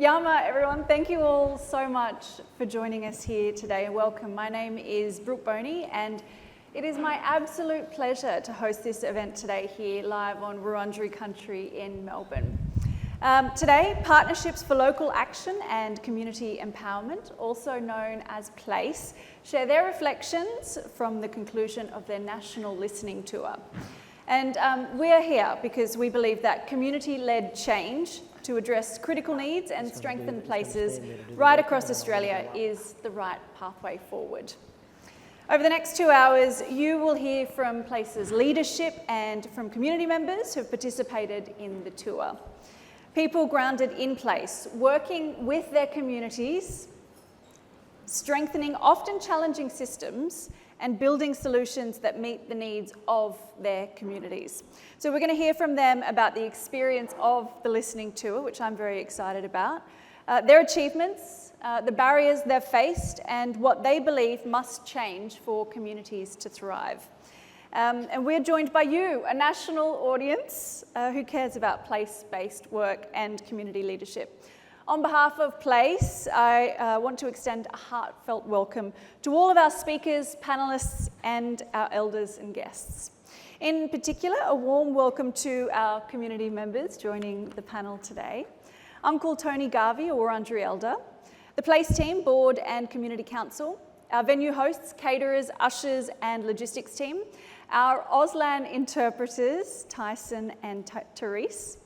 Yama, everyone. Thank you all so much for joining us here today. Welcome. My name is Brooke Boney, and it is my absolute pleasure to host this event today here live on Wurundjeri country in Melbourne. Today, Partnerships for Local Action and Community Empowerment, also known as PLACE, share their reflections from the conclusion of their national listening tour. And we are here because we believe that community-led change to address critical needs and strengthen places right across Australia is the right pathway forward. Over the next 2 hours, you will hear from Place's leadership and from community members who have participated in the tour. People grounded in place, working with their communities, strengthening often challenging systems and building solutions that meet the needs of their communities. So we're going to hear from them about the experience of the listening tour, which I'm very excited about, their achievements, the barriers they've faced, and what they believe must change for communities to thrive. And we're joined by you, a national audience who cares about place-based work and community leadership. On behalf of PLACE, I want to extend a heartfelt welcome to all of our speakers, panellists, and our elders and guests. In particular, a warm welcome to our community members joining the panel today. Uncle Tony Garvey, a Wurundjeri elder, the PLACE team, board and community council, our venue hosts, caterers, ushers, and logistics team, our Auslan interpreters, Tyson and Therese,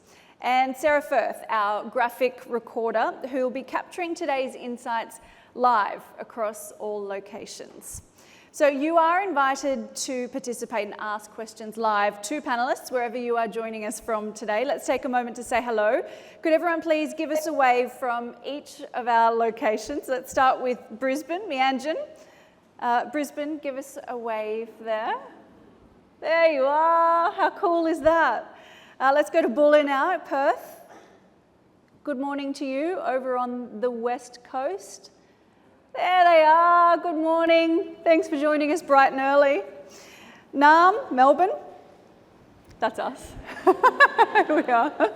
and Sarah Firth, our graphic recorder, who will be capturing today's insights live across all locations. So you are invited to participate and ask questions live to panellists wherever you are joining us from today. Let's take a moment to say hello. Could everyone please give us a wave from each of our locations? Let's start with Brisbane, Mianjin. Brisbane, give us a wave there. There you are. How cool is that? Let's go to Bulla now at Perth. Good morning to you over on the west coast. There they are. Good morning. Thanks for joining us bright and early. Naarm, Melbourne. That's us. Here we are.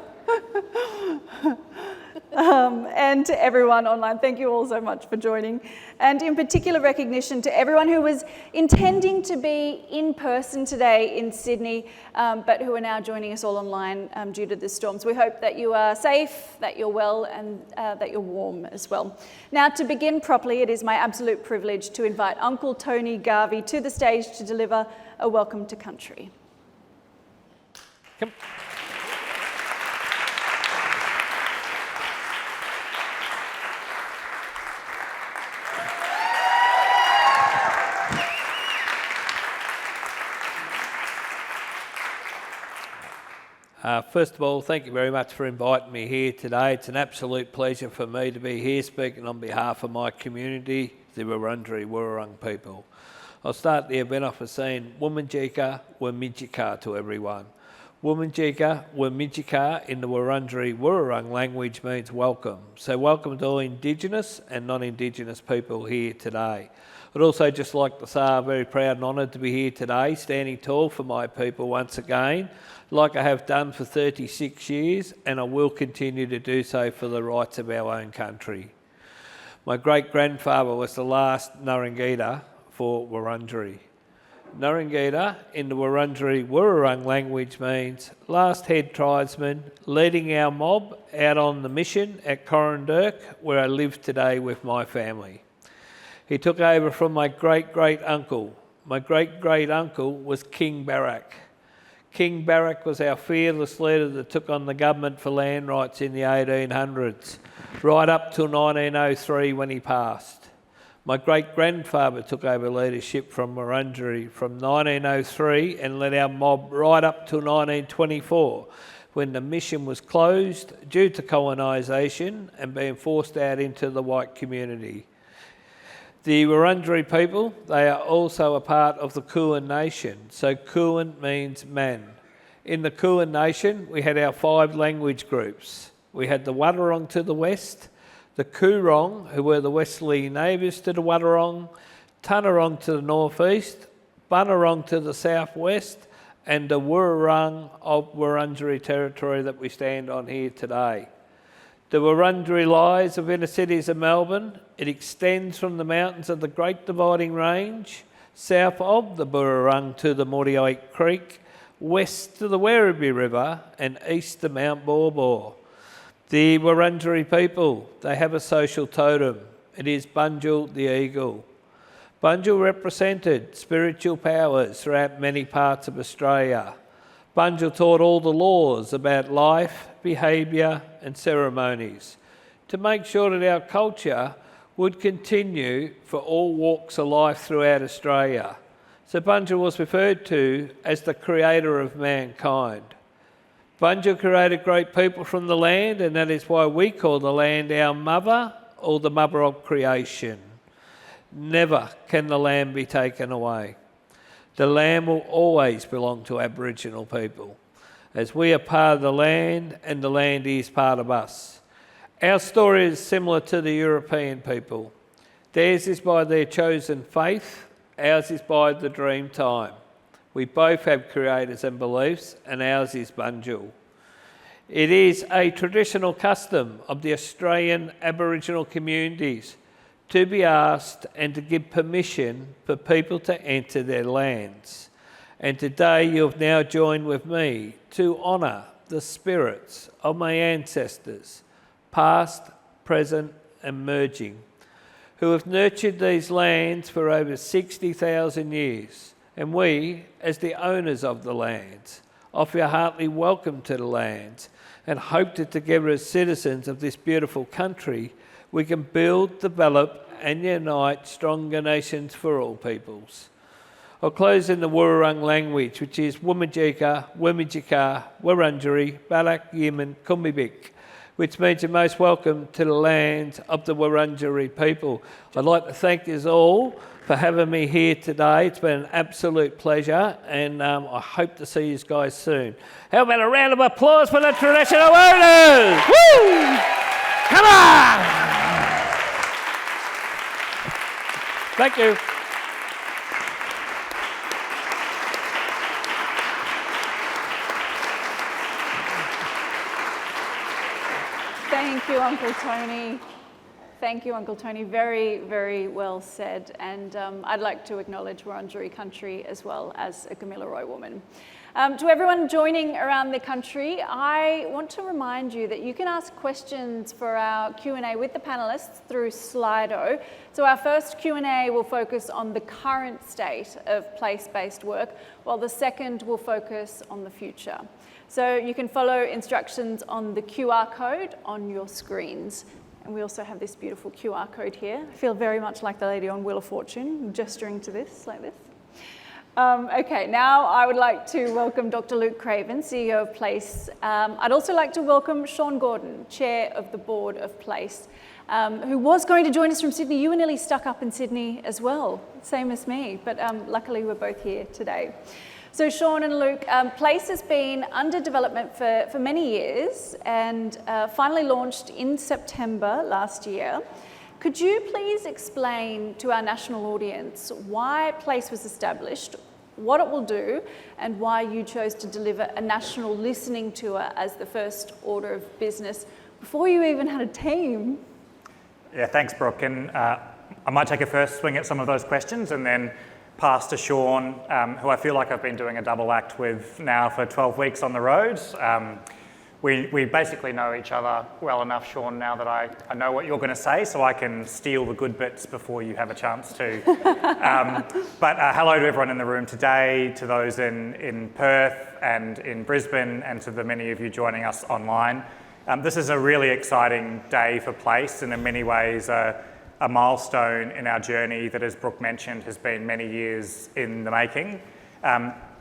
And to everyone online, thank you all so much for joining. And in particular recognition to everyone who was intending to be in person today in Sydney, but who are now joining us all online due to the storms. We hope that you are safe, that you're well, and that you're warm as well. Now, to begin properly, it is my absolute privilege to invite Uncle Tony Garvey to the stage to deliver a welcome to country. Come. First of all, thank you very much for inviting me here today. It's an absolute pleasure for me to be here speaking on behalf of my community, the Wurundjeri Wurrung people. I'll start the event off by saying Wominjeka Wamidjika to everyone. Wominjeka Wamidjika in the Wurundjeri Wurrung language means welcome. So welcome to all Indigenous and non-Indigenous people here today. I'd also just like to say I'm very proud and honoured to be here today, standing tall for my people once again, like I have done for 36 years, and I will continue to do so for the rights of our own country. My great-grandfather was the last Nurringita for Wurundjeri. Nurringita in the Wurundjeri Wurrung language means last head tribesman leading our mob out on the mission at Corandurk, where I live today with my family. He took over from my great-great-uncle. My great-great-uncle was King Barak. King Barak was our fearless leader that took on the government for land rights in the 1800s, right up till 1903 when he passed. My great-grandfather took over leadership from Wurundjeri from 1903 and led our mob right up till 1924, when the mission was closed due to colonisation and being forced out into the white community. The Wurundjeri people, they are also a part of the Kulin Nation. So Kulin means man. In the Kulin Nation, we had our 5 language groups. We had the Wadawurrung to the west, the Coorong, who were the westerly neighbours to the Wadawurrung, Tanarong to the northeast, Bunurong to the southwest, and the Wurrung of Wurundjeri territory that we stand on here today. The Wurundjeri lies within the cities of Melbourne. It extends from the mountains of the Great Dividing Range, south of the Burrarung to the Mordialloc Creek, west to the Werribee River, and east to Mount Baw. The Wurundjeri people, they have a social totem. It is Bunjil the eagle. Bunjil represented spiritual powers throughout many parts of Australia. Bunjil taught all the laws about life, behaviour and ceremonies to make sure that our culture would continue for all walks of life throughout Australia. So Bunjil was referred to as the creator of mankind. Bunjil created great people from the land, and that is why we call the land our mother, or the mother of creation. Never can the land be taken away. The land will always belong to Aboriginal people, as we are part of the land and the land is part of us. Our story is similar to the European people. Theirs is by their chosen faith, ours is by the dream time. We both have creators and beliefs, and ours is Bunjil. It is a traditional custom of the Australian Aboriginal communities to be asked and to give permission for people to enter their lands. And today you have now joined with me to honour the spirits of my ancestors, past, present and merging, who have nurtured these lands for over 60,000 years. And we, as the owners of the lands, offer a heartily welcome to the lands and hope that together as citizens of this beautiful country, we can build, develop and unite stronger nations for all peoples. I'll close in the Wurrung language, which is Wumajika, Wimajika, Wurundjeri, Balak, Yemen, Kumbibik, which means you're most welcome to the lands of the Wurundjeri people. I'd like to thank you all for having me here today. It's been an absolute pleasure, and I hope to see you guys soon. How about a round of applause for the traditional owners? Woo! Come on! Thank you. Thank you, Uncle Tony. Thank you, Uncle Tony. Very, very well said. And I'd like to acknowledge Wurundjeri country as well as a Gamilaroi woman. To everyone joining around the country, I want to remind you that you can ask questions for our Q&A with the panellists through Slido. So our first Q&A will focus on the current state of place-based work, while the second will focus on the future. So you can follow instructions on the QR code on your screens. And we also have this beautiful QR code here. I feel very much like the lady on Wheel of Fortune, gesturing to this, like this. Okay, now I would like to welcome Dr. Luke Craven, CEO of Place. I'd also like to welcome Sean Gordon, Chair of the Board of Place, who was going to join us from Sydney. You were nearly stuck up in Sydney as well, same as me, but luckily we're both here today. So Sean and Luke, Place has been under development for many years and finally launched in September last year. Could you please explain to our national audience why Place was established, what it will do, and why you chose to deliver a national listening tour as the first order of business before you even had a team? Yeah, thanks, Brooke. And I might take a first swing at some of those questions and then pass to Sean, who I feel like I've been doing a double act with now for 12 weeks on the road. We basically know each other well enough, Sean, now that I know what you're going to say, so I can steal the good bits before you have a chance to. But hello to everyone in the room today, to those in Perth and in Brisbane, and to the many of you joining us online. This is a really exciting day for Place, and in many ways a milestone in our journey that, as Brooke mentioned, has been many years in the making.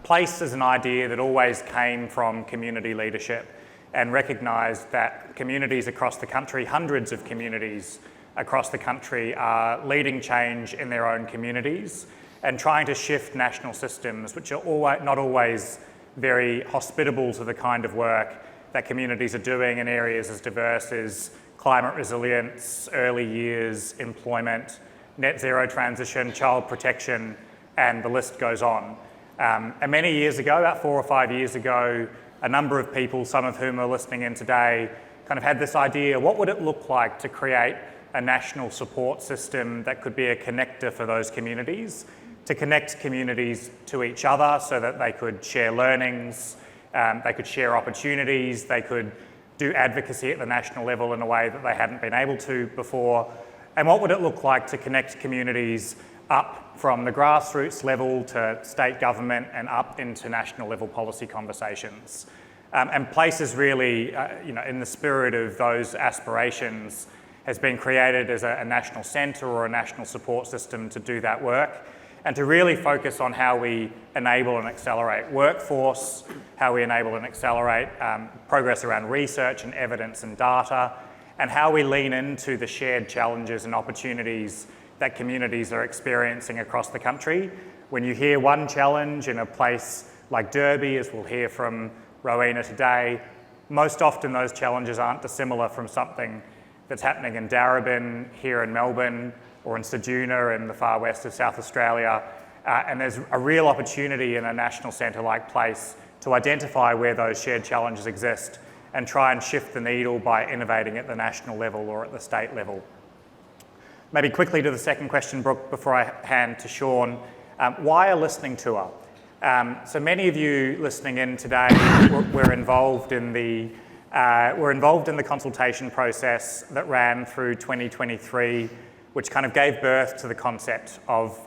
Place is an idea that always came from community leadership and recognised that communities across the country, hundreds of communities across the country, are leading change in their own communities and trying to shift national systems, which are not always very hospitable to the kind of work that communities are doing in areas as diverse as climate resilience, early years, employment, net zero transition, child protection, and the list goes on. And many years ago, about 4 or 5 years ago, a number of people, some of whom are listening in today, kind of had this idea, what would it look like to create a national support system that could be a connector for those communities, to connect communities to each other so that they could share learnings, they could share opportunities, they could do advocacy at the national level in a way that they hadn't been able to before. And what would it look like to connect communities up from the grassroots level to state government and up into national level policy conversations? And Places really, in the spirit of those aspirations, has been created as a national centre or a national support system to do that work, and to really focus on how we enable and accelerate workforce, how we enable and accelerate progress around research and evidence and data, and how we lean into the shared challenges and opportunities that communities are experiencing across the country. When you hear one challenge in a place like Derby, as we'll hear from Rowena today, most often those challenges aren't dissimilar from something that's happening in Darebin, here in Melbourne, or in Ceduna in the far west of South Australia. And there's a real opportunity in a national centre like Place to identify where those shared challenges exist and try and shift the needle by innovating at the national level or at the state level. Maybe quickly to the second question, Brooke, before I hand to Sean. Why a listening tour? So many of you listening in today were involved in the consultation process that ran through 2023, which kind of gave birth to the concept of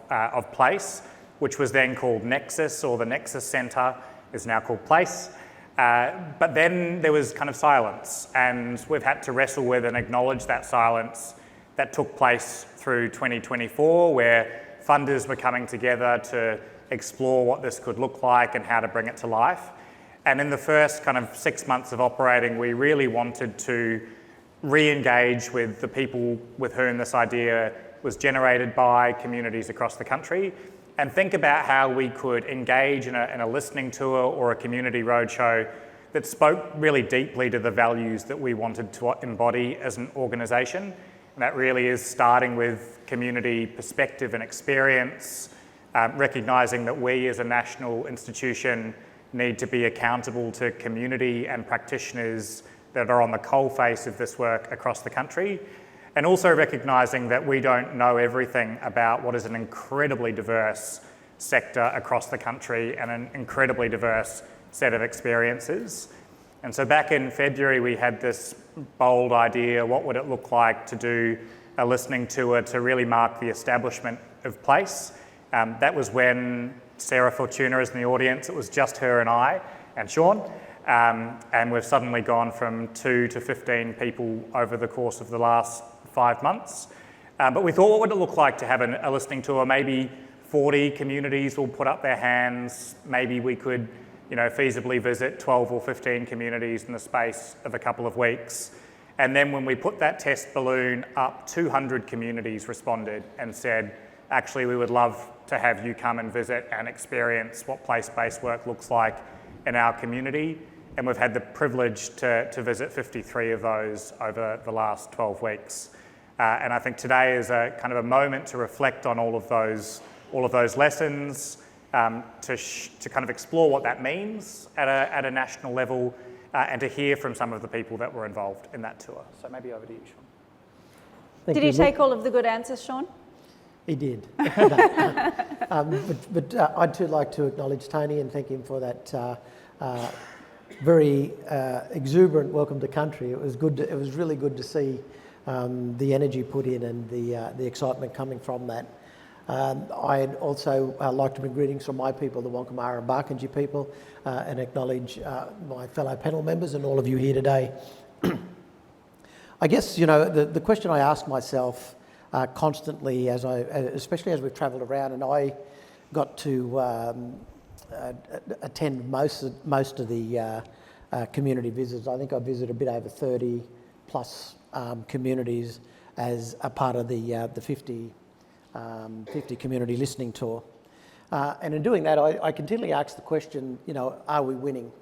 Place, which was then called Nexus, or the Nexus Centre is now called Place. But then there was kind of silence, and we've had to wrestle with and acknowledge that silence that took place through 2024, where funders were coming together to explore what this could look like and how to bring it to life. And in the first kind of 6 months of operating, we really wanted to re-engage with the people with whom this idea was generated by, communities across the country, and think about how we could engage in a listening tour or a community roadshow that spoke really deeply to the values that we wanted to embody as an organisation. And that really is starting with community perspective and experience, recognising that we as a national institution need to be accountable to community and practitioners that are on the coalface of this work across the country, and also recognising that we don't know everything about what is an incredibly diverse sector across the country and an incredibly diverse set of experiences. And so back in February, we had this bold idea, what would it look like to do a listening tour to really mark the establishment of Place? That was when Sarah Fortuna is in the audience. It was just her and I and Sean. And we've suddenly gone from 2 to 15 people over the course of the last 5 months. But we thought, what would it look like to have a listening tour? Maybe 40 communities will put up their hands. Maybe we could, feasibly visit 12 or 15 communities in the space of a couple of weeks. And then when we put that test balloon up, 200 communities responded and said, actually, we would love to have you come and visit and experience what place-based work looks like in our community. And we've had the privilege to visit 53 of those over the last 12 weeks. And I think today is a kind of a moment to reflect on all of those lessons, to kind of explore what that means at a national level, and to hear from some of the people that were involved in that tour. So maybe over to you, Sean. Did he take all of the good answers, Sean? He did. But I'd too like to acknowledge Tony and thank him for that very exuberant welcome to country. It was good. It was really good to see the energy put in and the excitement coming from that. I'd also like to bring greetings from my people, the Wankamara and Barkindji people, and acknowledge my fellow panel members and all of you here today. I guess the question I ask myself constantly, especially as we've travelled around, and I got to attend most of the community visits. I think I visited a bit over 30 plus communities as a part of the 50 community listening tour. And in doing that, I continually ask the question, are we winning?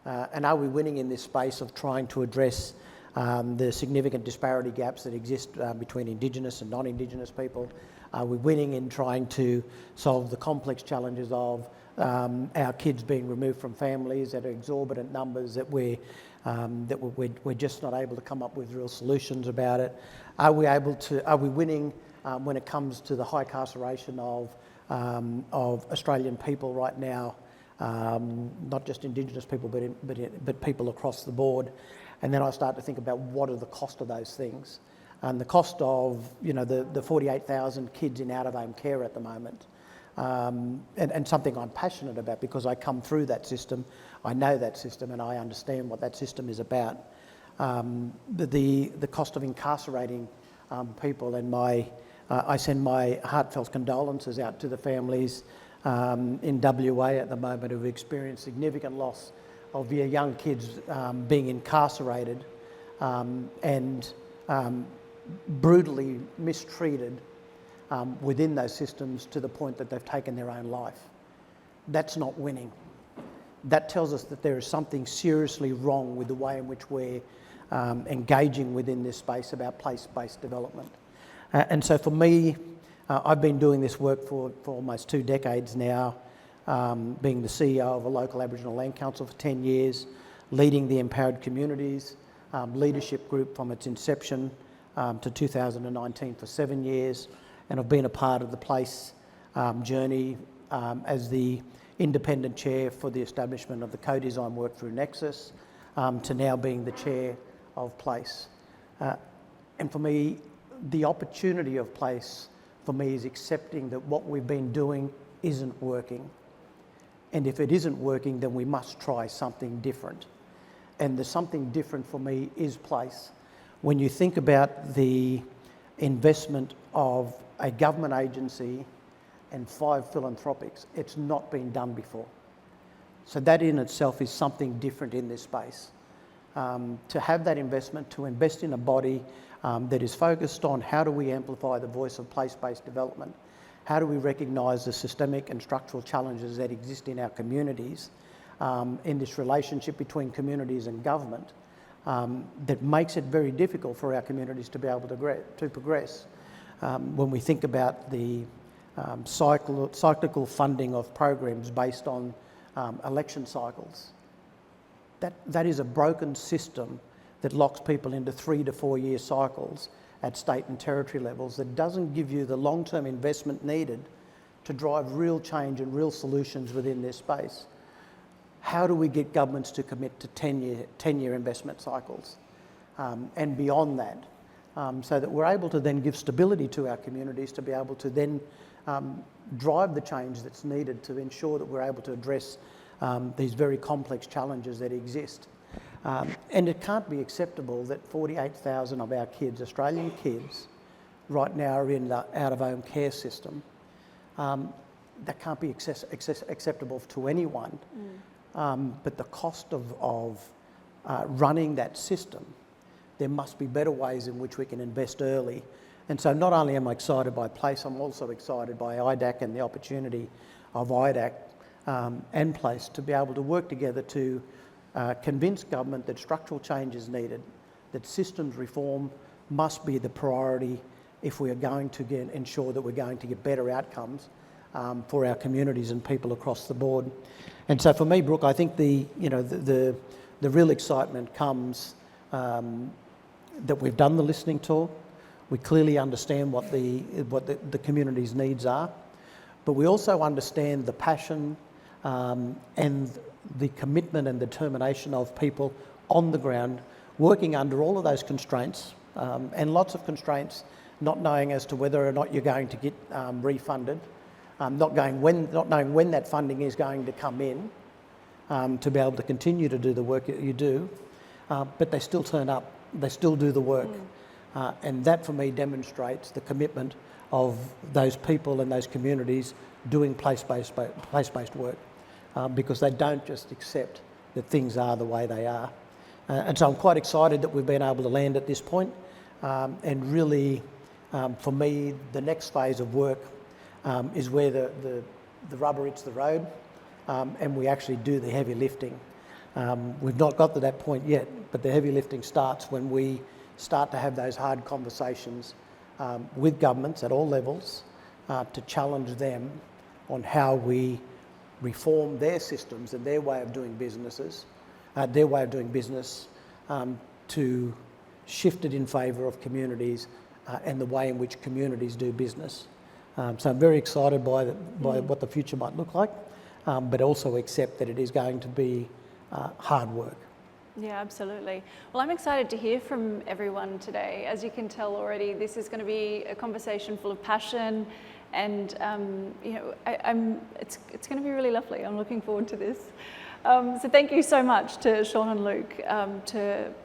And are we winning in this space of trying to address the significant disparity gaps that exist between Indigenous and non-Indigenous people? Are we winning in trying to solve the complex challenges of our kids being removed from families at exorbitant numbers, that we're that we're just not able to come up with real solutions about it? Are we winning when it comes to the high incarceration of Australian people right now, not just Indigenous people, but people across the board? And then I start to think about what are the cost of those things. And the cost of, the 48,000 kids in out-of-home care at the moment, and something I'm passionate about because I come through that system, I know that system and I understand what that system is about. The cost of incarcerating people, and I send my heartfelt condolences out to the families in WA at the moment who've experienced significant loss of your young kids being incarcerated and brutally mistreated within those systems to the point that they've taken their own life. That's not winning. That tells us that there is something seriously wrong with the way in which we're engaging within this space about place-based development. And so for me, I've been doing this work for almost 2 decades now, being the CEO of a local Aboriginal Land Council for 10 years, leading the Empowered Communities leadership group from its inception to 2019 for 7 years, and I've been a part of the place journey as the independent chair for the establishment of the co-design work through Nexus, to now being the chair of Place. And for me, the opportunity of Place for me is accepting that what we've been doing isn't working. And if it isn't working, then we must try something different. And the something different for me is Place. When you think about the investment of a government agency and 5 philanthropics, it's not been done before. So that in itself is something different in this space. To have that investment, to invest in a body that is focused on how do we amplify the voice of place-based development, how do we recognise the systemic and structural challenges that exist in our communities, in this relationship between communities and government, that makes it very difficult for our communities to be able to progress. When we think about the cyclical funding of programs based on election cycles, that is a broken system that locks people into 3 to 4 year cycles at state and territory levels, that doesn't give you the long-term investment needed to drive real change and real solutions within this space. How do we get governments to commit to 10-year investment cycles and beyond that, so that we're able to then give stability to our communities to be able to then drive the change that's needed to ensure that we're able to address these very complex challenges that exist. And it can't be acceptable that 48,000 of our kids, Australian kids, right now are in the out-of-home care system. That can't be acceptable to anyone. But the cost of running that system, there must be better ways in which we can invest early. And so not only am I excited by Place, I'm also excited by IDAC and the opportunity of IDAC and Place to be able to work together to convince government that structural change is needed, that systems reform must be the priority if we are going to ensure that we're going to get better outcomes for our communities and people across the board. And so for me, Brooke, I think the real excitement comes that we've done the listening tour. We clearly understand what the community's needs are, but we also understand the passion and the commitment and determination of people on the ground working under all of those constraints and lots of constraints, not knowing as to whether or not you're going to get refunded, not knowing when that funding is going to come in to be able to continue to do the work that you do, but they still turn up, they still do the work. And that for me demonstrates the commitment of those people and those communities doing place-based work, because they don't just accept that things are the way they are. And so I'm quite excited that we've been able to land at this point. And really, for me, the next phase of work is where the rubber hits the road and we actually do the heavy lifting. We've not got to that point yet, but the heavy lifting starts when we start to have those hard conversations with governments at all levels to challenge them on how we reform their systems and their way of doing business to shift it in favour of communities and the way in which communities do business. So I'm very excited by what the future might look like, but also accept that it is going to be hard work. Yeah, absolutely. Well, I'm excited to hear from everyone today. As you can tell already, this is going to be a conversation full of passion, and it's going to be really lovely. I'm looking forward to this. So thank you so much to Sean and Luke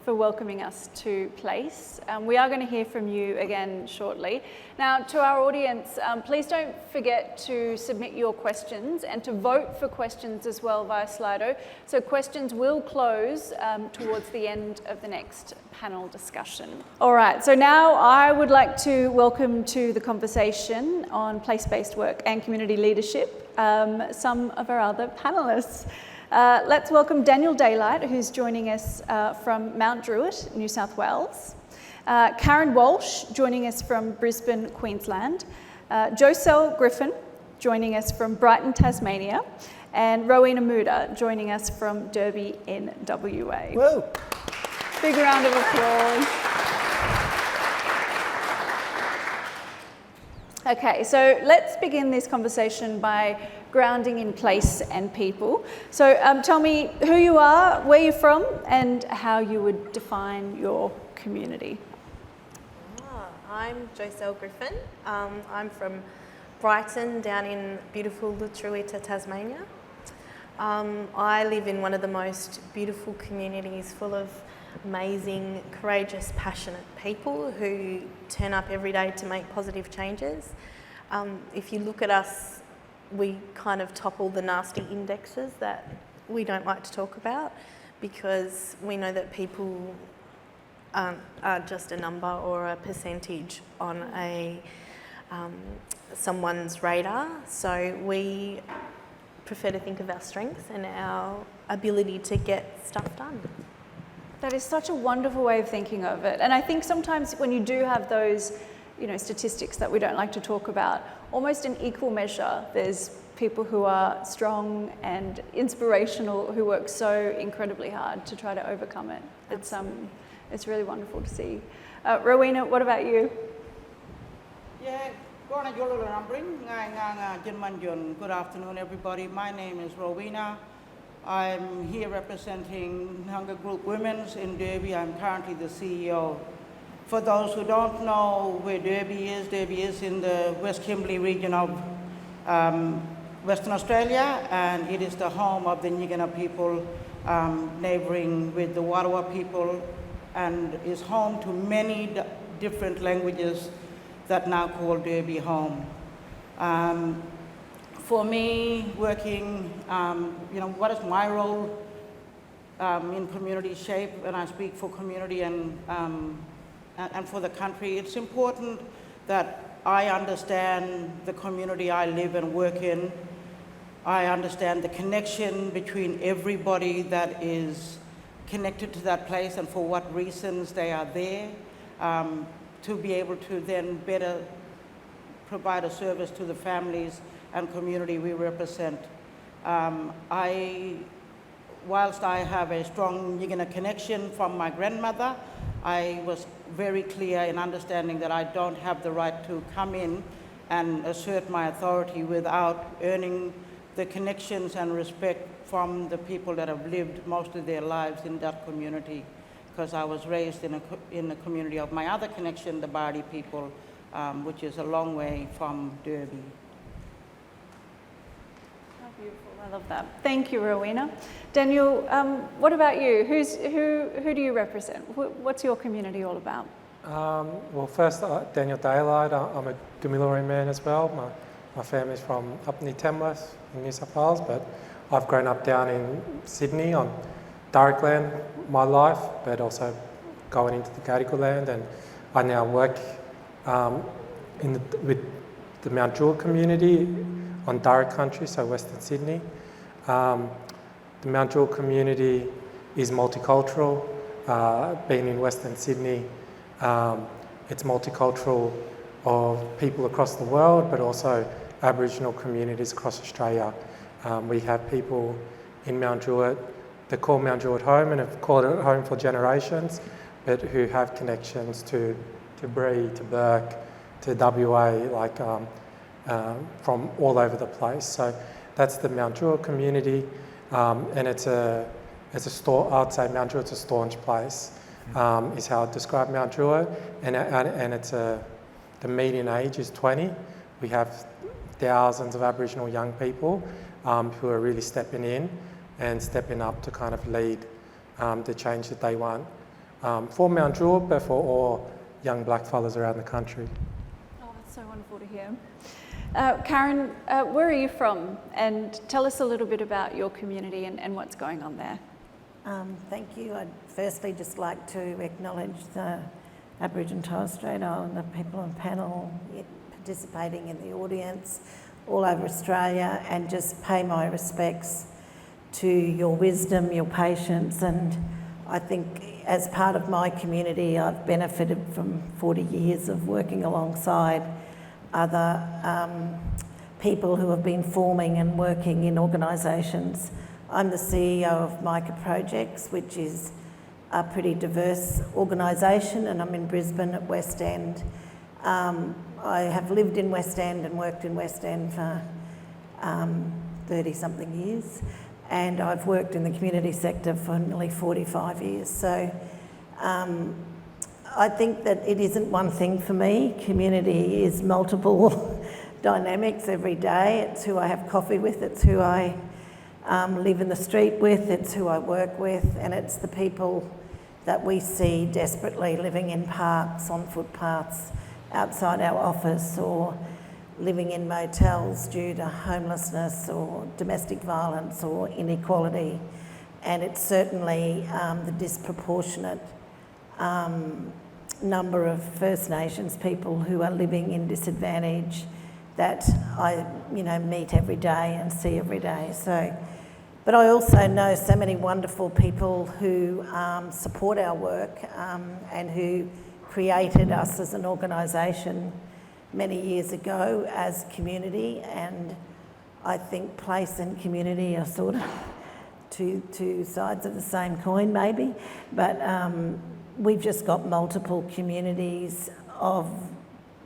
for welcoming us to Place. We are going to hear from you again shortly. Now, to our audience, please don't forget to submit your questions and to vote for questions as well via Slido. So questions will close towards the end of the next panel discussion. All right, so now I would like to welcome to the conversation on place-based work and community leadership some of our other panellists. Let's welcome Daniel Daylight, who's joining us from Mount Druitt, New South Wales. Karyn Walsh, joining us from Brisbane, Queensland. Joselle Griffin, joining us from Brighton, Tasmania. And Rowena Mouda, joining us from Derby in WA. Whoa. Big round of applause. Okay, so let's begin this conversation by grounding in place and people. So tell me who you are, where you're from, and how you would define your community. I'm Joselle Griffin. I'm from Brighton, down in beautiful Druitt, Tasmania. I live in one of the most beautiful communities full of amazing, courageous, passionate people who turn up every day to make positive changes. If you look at us, we kind of topple the nasty indexes that we don't like to talk about, because we know that people are just a number or a percentage on someone's radar. So we prefer to think of our strengths and our ability to get stuff done. That is such a wonderful way of thinking of it. And I think sometimes when you do have those, statistics that we don't like to talk about, almost in equal measure, there's people who are strong and inspirational, who work so incredibly hard to try to overcome it. It's really wonderful to see. Rowena, what about you? Good afternoon, everybody. My name is Rowena. I'm here representing Hunger Group Women's in Derby. I'm currently the CEO. For those who don't know where Derby is in the West Kimberley region of Western Australia, and it is the home of the Nyigana people, neighbouring with the Warawa people, and is home to many different languages that now call Derby home. For me, working, what is my role in community shape, and I speak for community and for the country, it's important that I understand the community I live and work in. I understand the connection between everybody that is connected to that place and for what reasons they are there, to be able to then better provide a service to the families and community we represent. Whilst I have a strong Nyigana connection from my grandmother, I was very clear in understanding that I don't have the right to come in and assert my authority without earning the connections and respect from the people that have lived most of their lives in that community, because I was raised in the community of my other connection, the Bardi people, which is a long way from Derby. Beautiful, I love that. Thank you, Rowena. Daniel, what about you? Who do you represent? What's your community all about? Well, first, Daniel Daylight. I'm a Gamilaroi man as well. My family's from up near Tamworth in New South Wales, but I've grown up down in Sydney on Darug land my life, but also going into the Gadigal land, and I now work with the Mount Druitt community on Darug country, so Western Sydney. The Mount Druitt community is multicultural. Being in Western Sydney, it's multicultural of people across the world, but also Aboriginal communities across Australia. We have people in Mount Druitt they call Mount Druitt home and have called it home for generations, but who have connections to Bree, to Burke, to WA, like from all over the place. So that's the Mount Druitt community, and it's a I'd say Mount Druitt's a staunch place, is how I'd describe Mount Druitt, and it's the median age is 20. We have thousands of Aboriginal young people who are really stepping in and stepping up to kind of lead the change that they want for Mount Druitt, but for all young blackfellas around the country. Oh, that's so wonderful to hear. Karyn, where are you from? And tell us a little bit about your community and what's going on there. Thank you. I'd firstly just like to acknowledge the Aboriginal and Torres Strait Islander people on panel participating in the audience all over Australia, and just pay my respects to your wisdom, your patience, and I think as part of my community I've benefited from 40 years of working alongside other people who have been forming and working in organisations. I'm the CEO of Micah Projects, which is a pretty diverse organisation, and I'm in Brisbane at West End. I have lived in West End and worked in West End for 30-something years, and I've worked in the community sector for nearly 45 years. So I think that it isn't one thing for me. Community is multiple dynamics every day. It's who I have coffee with, it's who I live in the street with, it's who I work with, and it's the people that we see desperately living in parks, on footpaths, outside our office, or living in motels due to homelessness or domestic violence or inequality. And it's certainly the disproportionate number of First Nations people who are living in disadvantage that I meet every day and see every day. So, but I also know so many wonderful people who support our work and who created us as an organisation many years ago as community, and I think place and community are sort of two sides of the same coin maybe, but we've just got multiple communities of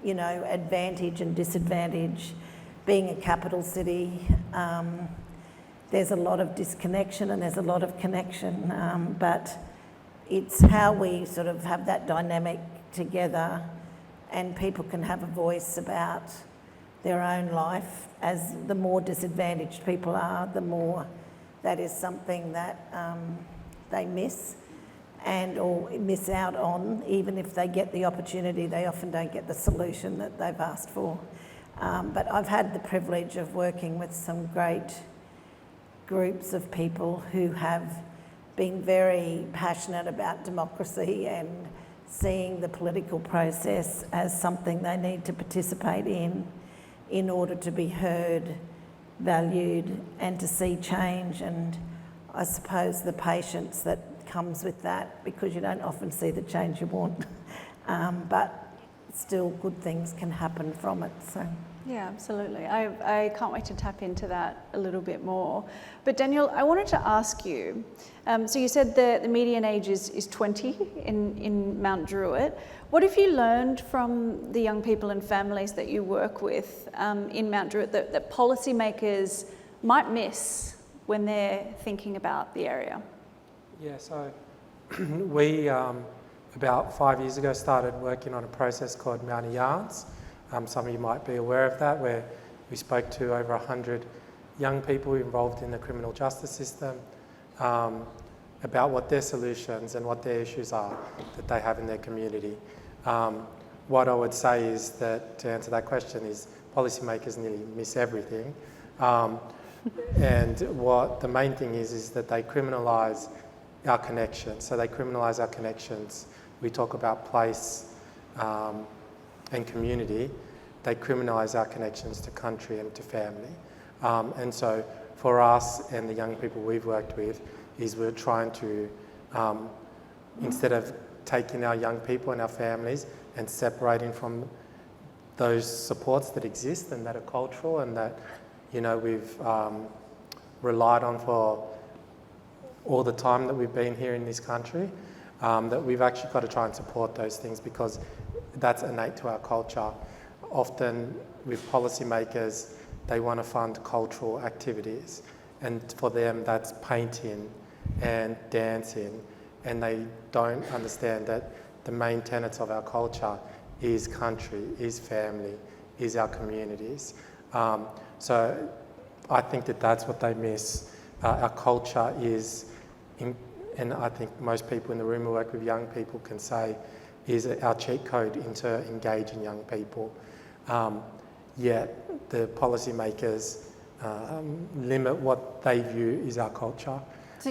advantage and disadvantage. Being a capital city, there's a lot of disconnection and there's a lot of connection, but it's how we sort of have that dynamic together, and people can have a voice about their own life. As the more disadvantaged people are, the more that is something that they miss or miss out on. Even if they get the opportunity, they often don't get the solution that they've asked for. But I've had the privilege of working with some great groups of people who have been very passionate about democracy and seeing the political process as something they need to participate in order to be heard, valued, and to see change. And I suppose the patience that comes with that, because you don't often see the change you want, but still good things can happen from it. So. Yeah, absolutely. I can't wait to tap into that a little bit more. But Daniel, I wanted to ask you, so you said the median age is 20 in Mount Druitt. What have you learned from the young people and families that you work with in Mount Druitt that policymakers might miss when they're thinking about the area? Yeah, so we, about 5 years ago, started working on a process called Mountie Yarns. Some of you might be aware of that, where we spoke to over 100 young people involved in the criminal justice system about what their solutions and what their issues are that they have in their community. What I would say is that, to answer that question, is policymakers nearly miss everything. And what the main thing is that they criminalise our connections. So they criminalise our connections. We talk about place and community. They criminalise our connections to country and to family. And so for us and the young people we've worked with, is we're trying to, instead of taking our young people and our families and separating from those supports that exist and that are cultural and that, we've relied on for all the time that we've been here in this country, that we've actually got to try and support those things because that's innate to our culture. Often with policymakers, they want to fund cultural activities, and for them that's painting and dancing, and they don't understand that the main tenets of our culture is country, is family, is our communities. So I think that that's what they miss. Our culture is, and I think most people in the room who work with young people can say, is our cheat code into engaging young people. Yet the policymakers limit what they view is our culture. So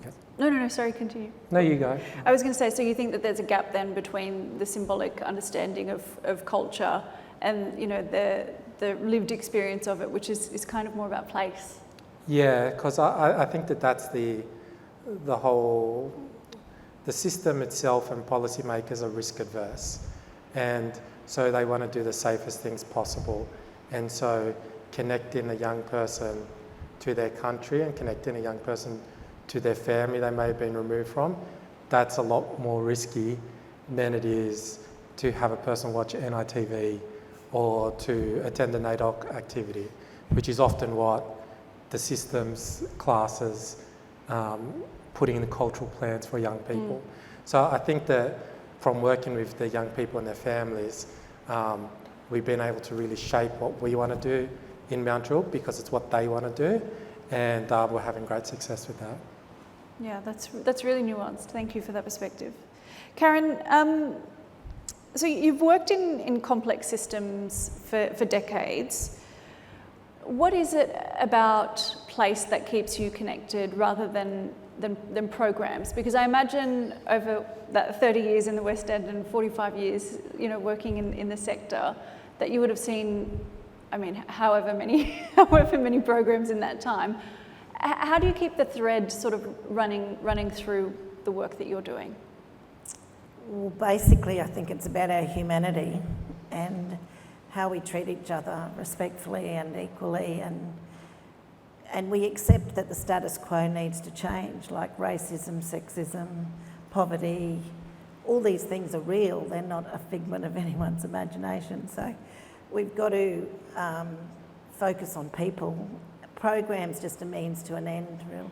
yes. No, sorry, continue. No, you go. I was going to say, so you think that there's a gap then between the symbolic understanding of culture and, you know, the lived experience of it, which is kind of more about place? Yeah, because I think that that's the whole, the system itself and policymakers are risk adverse. And so they want to do the safest things possible. And so connecting a young person to their country and connecting a young person to their family they may have been removed from, that's a lot more risky than it is to have a person watch NITV or to attend an NAIDOC activity, which is often what the system's classes putting in the cultural plans for young people. So I think that from working with the young people and their families, we've been able to really shape what we want to do in Mount Druitt because it's what they want to do, and we're having great success with that. Yeah, that's really nuanced. Thank you for that perspective. Karyn, so you've worked in complex systems for decades. What is it about place that keeps you connected rather than programs? Because I imagine over that 30 years in the West End and 45 years, you know, working in the sector, that you would have seen, I mean, however many programs in that time. How do you keep the thread sort of running through the work that you're doing? Well, basically, I think it's about our humanity and how we treat each other respectfully and equally, and we accept that the status quo needs to change, like racism, sexism, poverty. All these things are real. They're not a figment of anyone's imagination. So we've got to focus on people. Program's just a means to an end, really.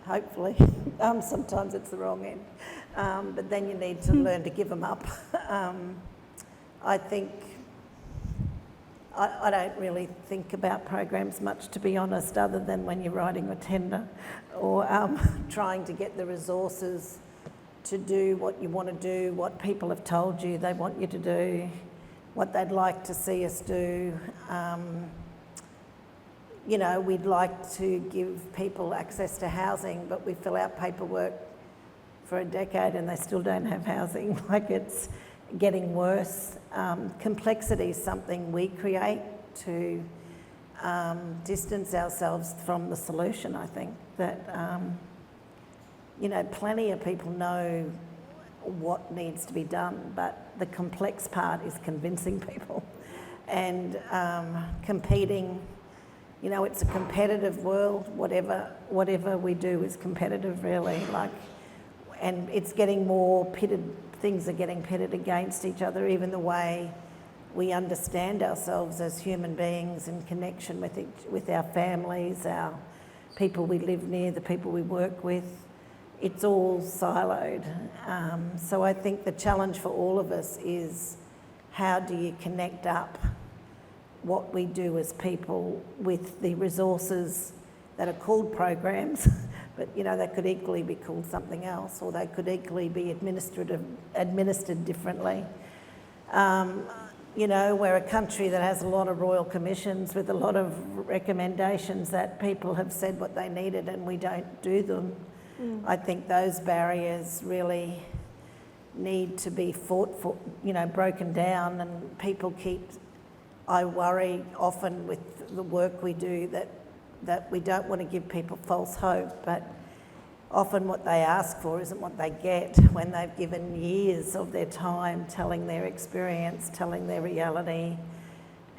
Hopefully. Sometimes it's the wrong end. But then you need to learn to give them up. I think I don't really think about programs much, to be honest, other than when you're writing a tender or trying to get the resources to do what you want to do, what people have told you they want you to do, what they'd like to see us do. You know, we'd like to give people access to housing, but we fill out paperwork for a decade and they still don't have housing. Like, it's getting worse. Complexity is something we create to distance ourselves from the solution, I think. That, you know, plenty of people know what needs to be done, but the complex part is convincing people and competing. You know, it's a competitive world. Whatever we do is competitive, really. Like, and it's getting more pitted. Things are getting pitted against each other. Even the way we understand ourselves as human beings in connection with our families, our people we live near, the people we work with. It's all siloed. So I think the challenge for all of us is, how do you connect up what we do as people with the resources that are called programs, but, you know, they could equally be called something else, or they could equally be administered differently. You know, we're a country that has a lot of royal commissions with a lot of recommendations that people have said what they needed and we don't do them. I think those barriers really need to be fought for, you know, broken down, and people I worry often with the work we do that we don't want to give people false hope, but often what they ask for isn't what they get when they've given years of their time telling their experience, telling their reality,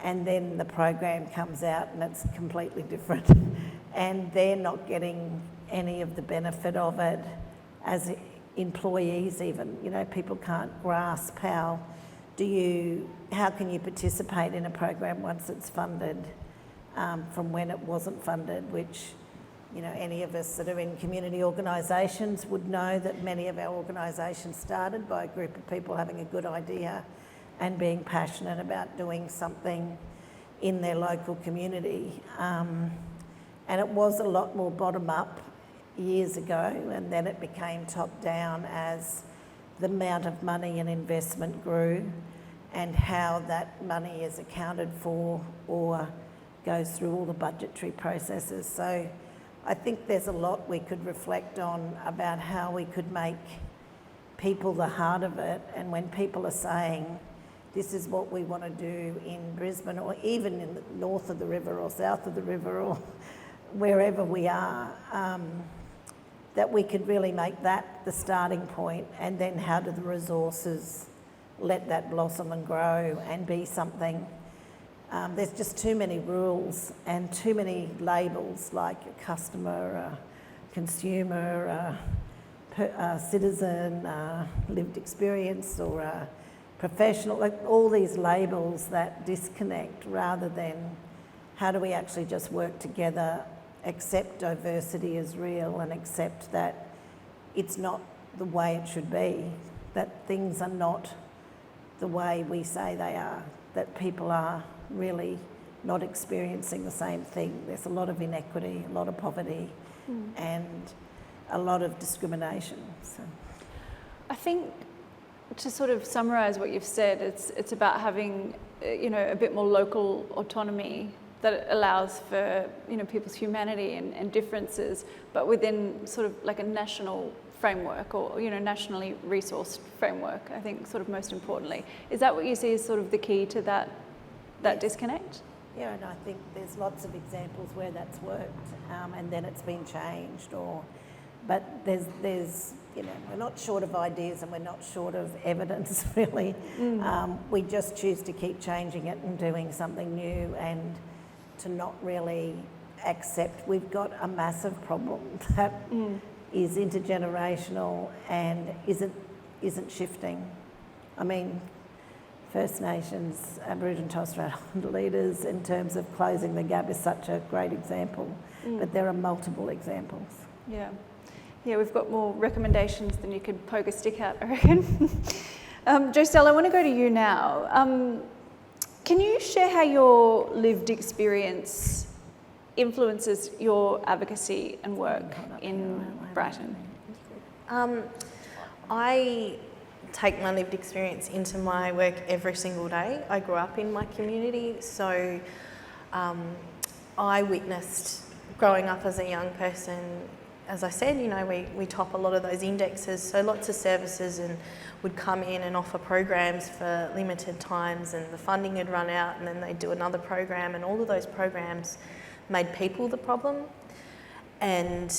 and then the program comes out and it's completely different. and they're not getting any of the benefit of it as employees even. You know, people can't grasp how can you participate in a program once it's funded from when it wasn't funded, which, you know, any of us that are in community organisations would know that many of our organisations started by a group of people having a good idea and being passionate about doing something in their local community. And it was a lot more bottom-up years ago, and then it became top-down as the amount of money and investment grew and how that money is accounted for or goes through all the budgetary processes. So I think there's a lot we could reflect on about how we could make people the heart of it, and when people are saying, this is what we want to do in Brisbane or even in the north of the river or south of the river or wherever we are, that we could really make that the starting point, and then how do the resources let that blossom and grow and be something. There's just too many rules and too many labels, like a customer, a consumer, a citizen, lived experience, or a professional, like all these labels that disconnect, rather than how do we actually just work together, accept diversity as real, and accept that it's not the way it should be, that things are not the way we say they are, that people are really not experiencing the same thing. There's a lot of inequity, a lot of poverty, and a lot of discrimination. So I think, to sort of summarise what you've said, it's about having, you know, a bit more local autonomy that allows for, you know, people's humanity and differences, but within sort of like a national framework, or, you know, nationally resourced framework, I think, sort of most importantly. Is that what you see as sort of the key to that disconnect? yeah, and I think there's lots of examples where that's worked, and then it's been changed, but there's you know, we're not short of ideas and we're not short of evidence really. We just choose to keep changing it and doing something new, and to not really accept we've got a massive problem that is intergenerational and isn't shifting. I mean, First Nations, Aboriginal and Torres Strait Islander leaders in terms of closing the gap is such a great example, but there are multiple examples. Yeah. Yeah, we've got more recommendations than you could poke a stick at, I reckon. Joselle, I want to go to you now. Can you share how your lived experience influences your advocacy and work in Brighton? I take my lived experience into my work every single day. I grew up in my community, so I witnessed growing up as a young person. As I said, you know, we top a lot of those indexes, so lots of services would come in and offer programs for limited times, and the funding had run out, and then they'd do another program, and all of those programs made people the problem. And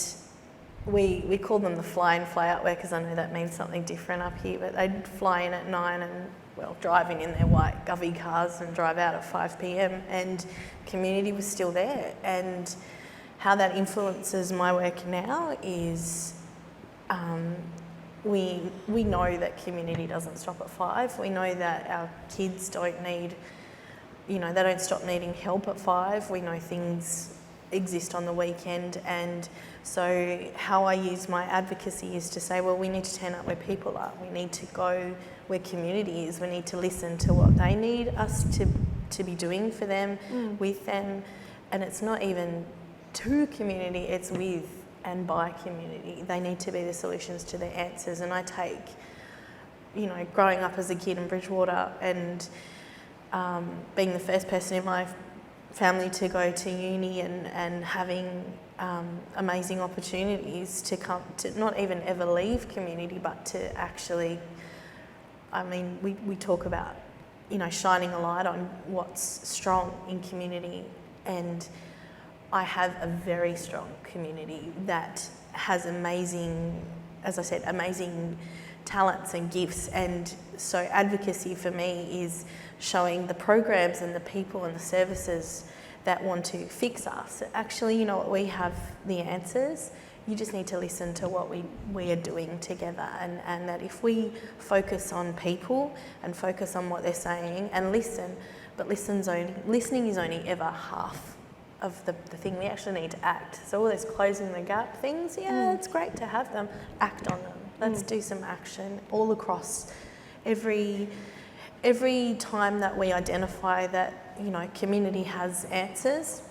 we call them the fly in, fly out workers. I know that means something different up here, but they'd fly in at 9 and, well, drive in their white Govey cars and drive out at 5 p.m, and community was still there. And how that influences my work now is we know that community doesn't stop at 5. We know that our kids don't need, you know, they don't stop needing help at 5. We know things exist on the weekend, and so how I use my advocacy is to say, well, we need to turn up where people are. We need to go where community is. We need to listen to what they need us to be doing for them, with them, and it's not even to community, it's with and by community. They need to be the solutions to their answers. And I take, you know, growing up as a kid in Bridgewater and being the first person in my family to go to uni and having amazing opportunities to come to not even ever leave community, but to actually, I mean, we talk about, you know, shining a light on what's strong in community, and I have a very strong community that has amazing, as I said, amazing talents and gifts. And so advocacy for me is showing the programs and the people and the services that want to fix us. Actually, you know what, we have the answers. You just need to listen to what we are doing together, and that if we focus on people and focus on what they're saying and listen, but listening is only ever half of the thing. We actually need to act. So all those closing the gap things, it's great to have them. Act on them. Let's do some action all across. Every time that we identify that, you know, community has answers,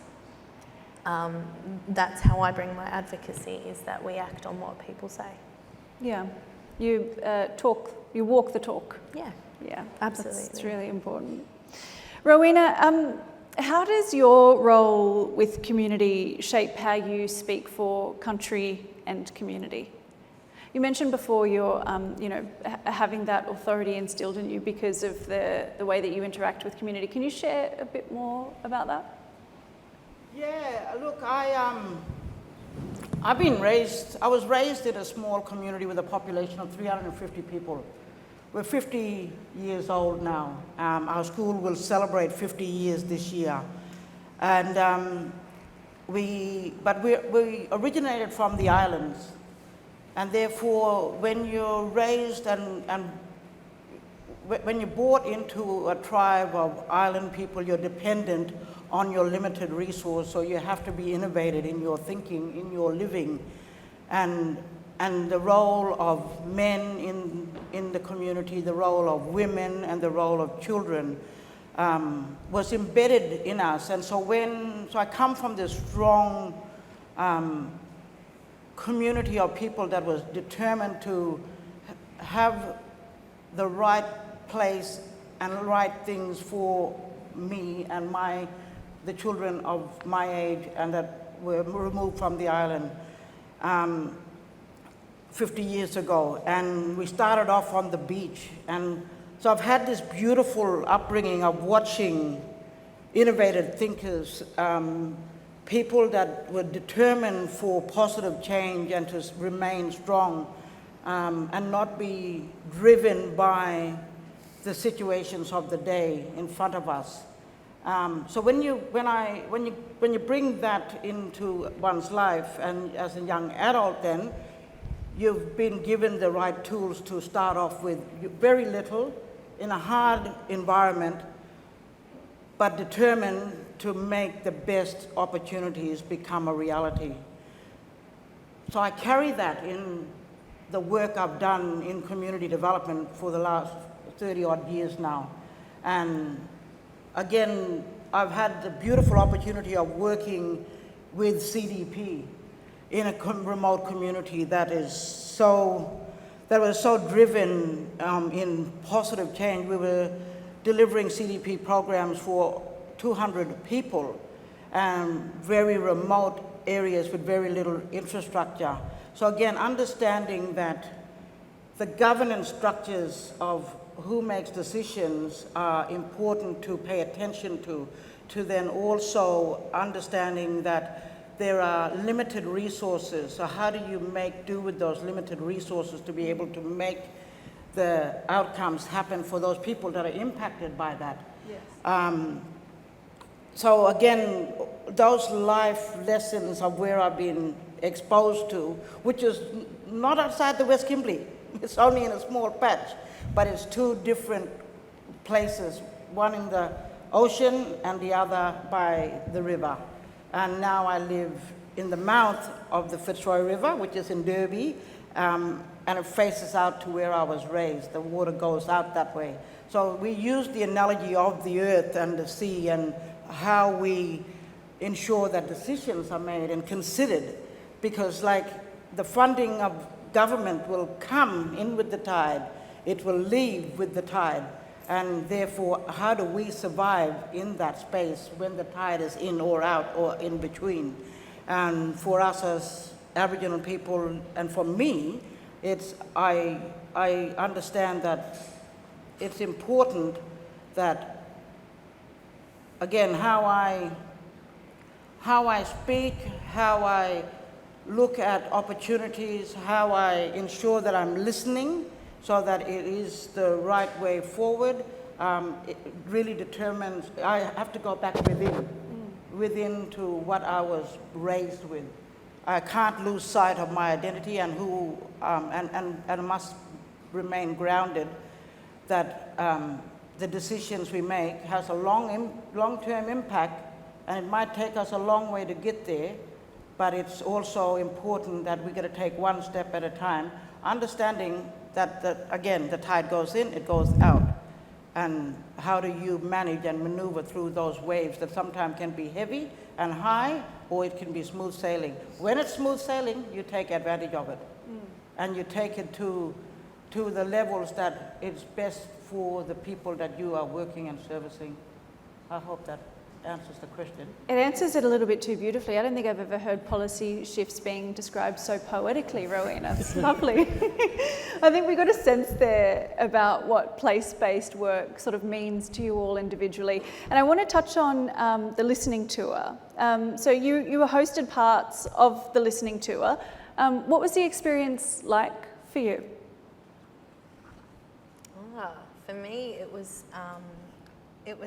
that's how I bring my advocacy, is that we act on what people say. Yeah, you walk the talk. Yeah, Yeah, absolutely. It's really important. Rowena, how does your role with community shape how you speak for country and community? You mentioned before your, having that authority instilled in you because of the way that you interact with community. Can you share a bit more about that? Yeah, look, I was raised in a small community with a population of 350 people. We're 50 years old now. Our school will celebrate 50 years this year. And we originated from the islands. And therefore, when you're raised and when you're brought into a tribe of island people, you're dependent on your limited resource, so you have to be innovative in your thinking, in your living. And the role of men in the community, the role of women, and the role of children was embedded in us. And so I come from this strong community of people that was determined to have the right place and the right things for me and the children of my age and that were removed from the island 50 years ago. And we started off on the beach. And so I've had this beautiful upbringing of watching innovative thinkers, people that were determined for positive change and to remain strong and not be driven by the situations of the day in front of us. So when you bring that into one's life, and as a young adult then, you've been given the right tools to start off with very little in a hard environment, but determined to make the best opportunities become a reality. So I carry that in the work I've done in community development for the last 30 odd years now. And again, I've had the beautiful opportunity of working with CDP in a remote community that was so driven in positive change. We were delivering CDP programs for 200 people, very remote areas with very little infrastructure. So again, understanding that the governance structures of who makes decisions are important to pay attention to then also understanding that there are limited resources. So how do you make do with those limited resources to be able to make the outcomes happen for those people that are impacted by that? Yes. So again, those life lessons of where I've been exposed to, which is not outside the West Kimberley. It's only in a small patch, but it's two different places, one in the ocean and the other by the river. And now I live in the mouth of the Fitzroy River, which is in Derby, and it faces out to where I was raised. The water goes out that way. So we use the analogy of the earth and the sea and how we ensure that decisions are made and considered, because like the funding of government will come in with the tide, it will leave with the tide, and therefore how do we survive in that space when the tide is in or out or in between? And for us as Aboriginal people, and for me, I understand that it's important that, again, how I speak, how I look at opportunities, how I ensure that I'm listening so that it is the right way forward, it really determines. I have to go back within within to what I was raised with. I can't lose sight of my identity and who, and must remain grounded that the decisions we make has a long-term impact, and it might take us a long way to get there, but it's also important that we got to take one step at a time, understanding that again, the tide goes in, it goes out. And how do you manage and maneuver through those waves that sometimes can be heavy and high, or it can be smooth sailing. When it's smooth sailing, you take advantage of it. And you take it to the levels that it's best for the people that you are working and servicing. I hope that answers the question. It answers it a little bit too beautifully. I don't think I've ever heard policy shifts being described so poetically, Rowena. It's lovely. I think we got a sense there about what place-based work sort of means to you all individually. And I want to touch on the listening tour. So you hosted parts of the listening tour. What was the experience like for you? For me, it was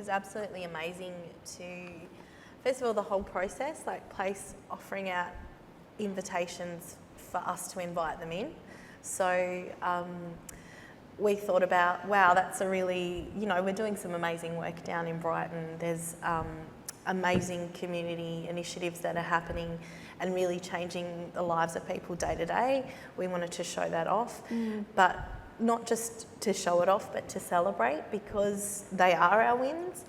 absolutely amazing to, first of all, the whole process, like Place offering out invitations for us to invite them in. So we thought about, wow, that's a really, we're doing some amazing work down in Brighton. There's amazing community initiatives that are happening and really changing the lives of people day to day. We wanted to show that off, but not just to show it off, but to celebrate, because they are our wins.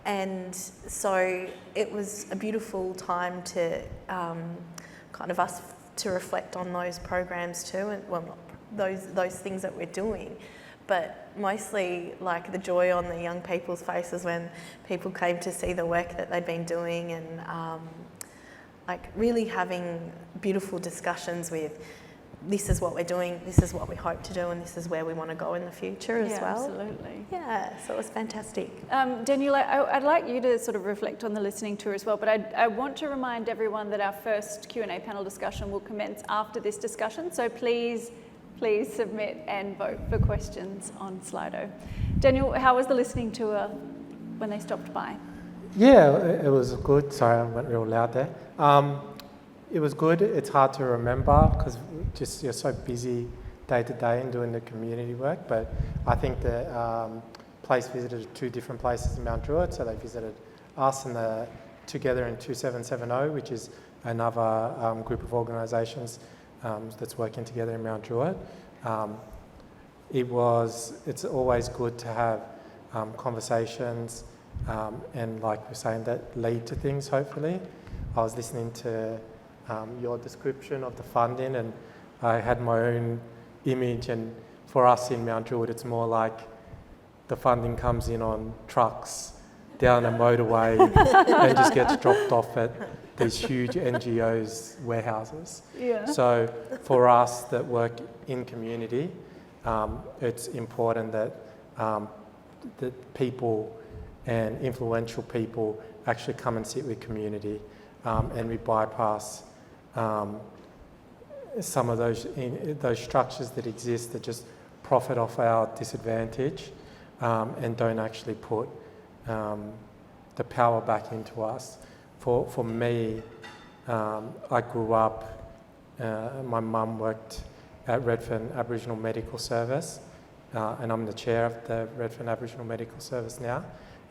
And so it was a beautiful time to kind of us to reflect on those programs too, and well, not those things that we're doing, but mostly like the joy on the young people's faces when people came to see the work that they'd been doing, and like really having beautiful discussions with, this is what we're doing, this is what we hope to do, and this is where we want to go in the future as well. Absolutely. Yeah, so it was fantastic. Daniel, I'd like you to sort of reflect on the listening tour as well, but I want to remind everyone that our first Q&A panel discussion will commence after this discussion, so please submit and vote for questions on Slido. Daniel, how was the listening tour when they stopped by? Yeah, it was good. Sorry, I went real loud there. It was good. It's hard to remember because just you're so busy day to day in doing the community work. But I think the Place visited 2 different places in Mount Druitt. So they visited us and the Together in 2770, which is another group of organisations that's working together in Mount Druitt. It's always good to have conversations and, like we're saying, that lead to things. Hopefully, I was listening to your description of the funding, and I had my own image, and for us in Mount Druitt it's more like the funding comes in on trucks down a motorway and just gets dropped off at these huge NGOs warehouses. Yeah. So for us that work in community, it's important that that people and influential people actually come and sit with community, and we bypass some of those structures that exist that just profit off our disadvantage, and don't actually put the power back into us. For me, I grew up, my mum worked at Redfern Aboriginal Medical Service, and I'm the chair of the Redfern Aboriginal Medical Service now,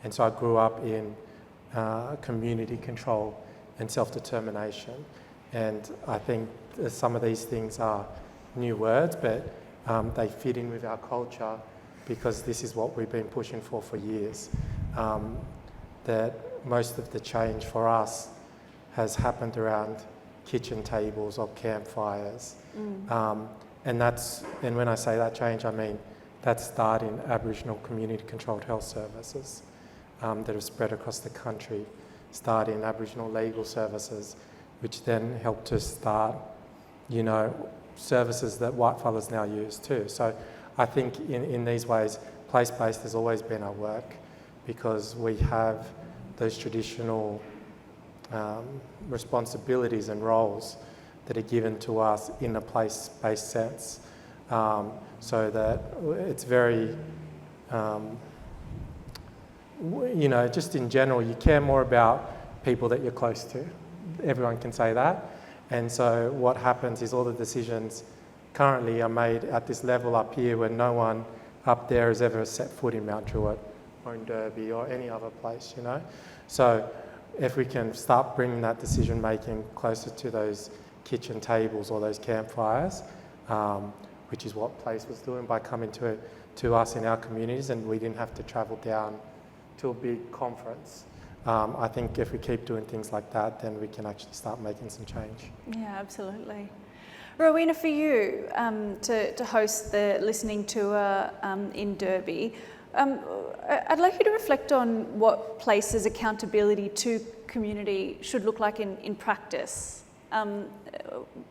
and so I grew up in community control and self-determination. And I think some of these things are new words, but they fit in with our culture because this is what we've been pushing for years. That most of the change for us has happened around kitchen tables or campfires. And when I say that change, I mean that started in Aboriginal community controlled health services that have spread across the country, started in Aboriginal legal services, which then helped to start, services that whitefellas now use too. So I think in these ways, place-based has always been our work because we have those traditional responsibilities and roles that are given to us in a place-based sense. So that it's very, just in general, you care more about people that you're close to. Everyone can say that. And so what happens is all the decisions currently are made at this level up here where no one up there has ever set foot in Mount Druitt or in Derby or any other place, you know. So if we can start bringing that decision making closer to those kitchen tables or those campfires, which is what Place was doing by coming to us in our communities, and we didn't have to travel down to a big conference. I think if we keep doing things like that, then we can actually start making some change. Yeah, absolutely. Rowena, for you to host the listening tour in Derby, I'd like you to reflect on what Place's accountability to community should look like in practice.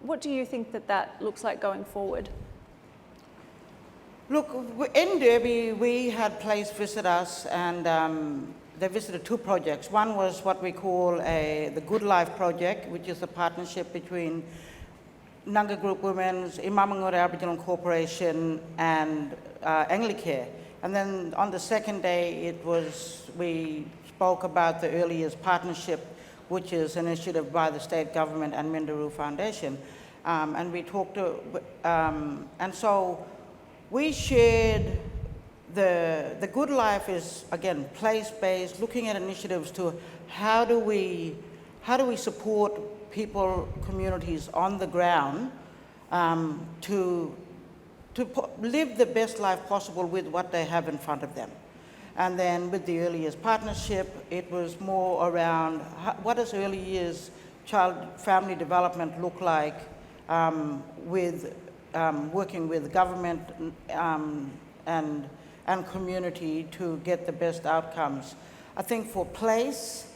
What do you think that looks like going forward? Look, in Derby, we had Place visit us, and they visited 2 projects. One was what we call the Good Life Project, which is a partnership between Nanga Group Women's, Imamangura Aboriginal Corporation, and Anglicare. And then on the second day, we spoke about the Early Years Partnership, which is an initiative by the state government and Minderoo Foundation. And we talked to, and so we shared the Good Life is, again, place-based, looking at initiatives to how do we support people, communities on the ground to live the best life possible with what they have in front of them. And then with the Early Years Partnership, it was more around what does early years child family development look like with working with government and community to get the best outcomes. I think for Place,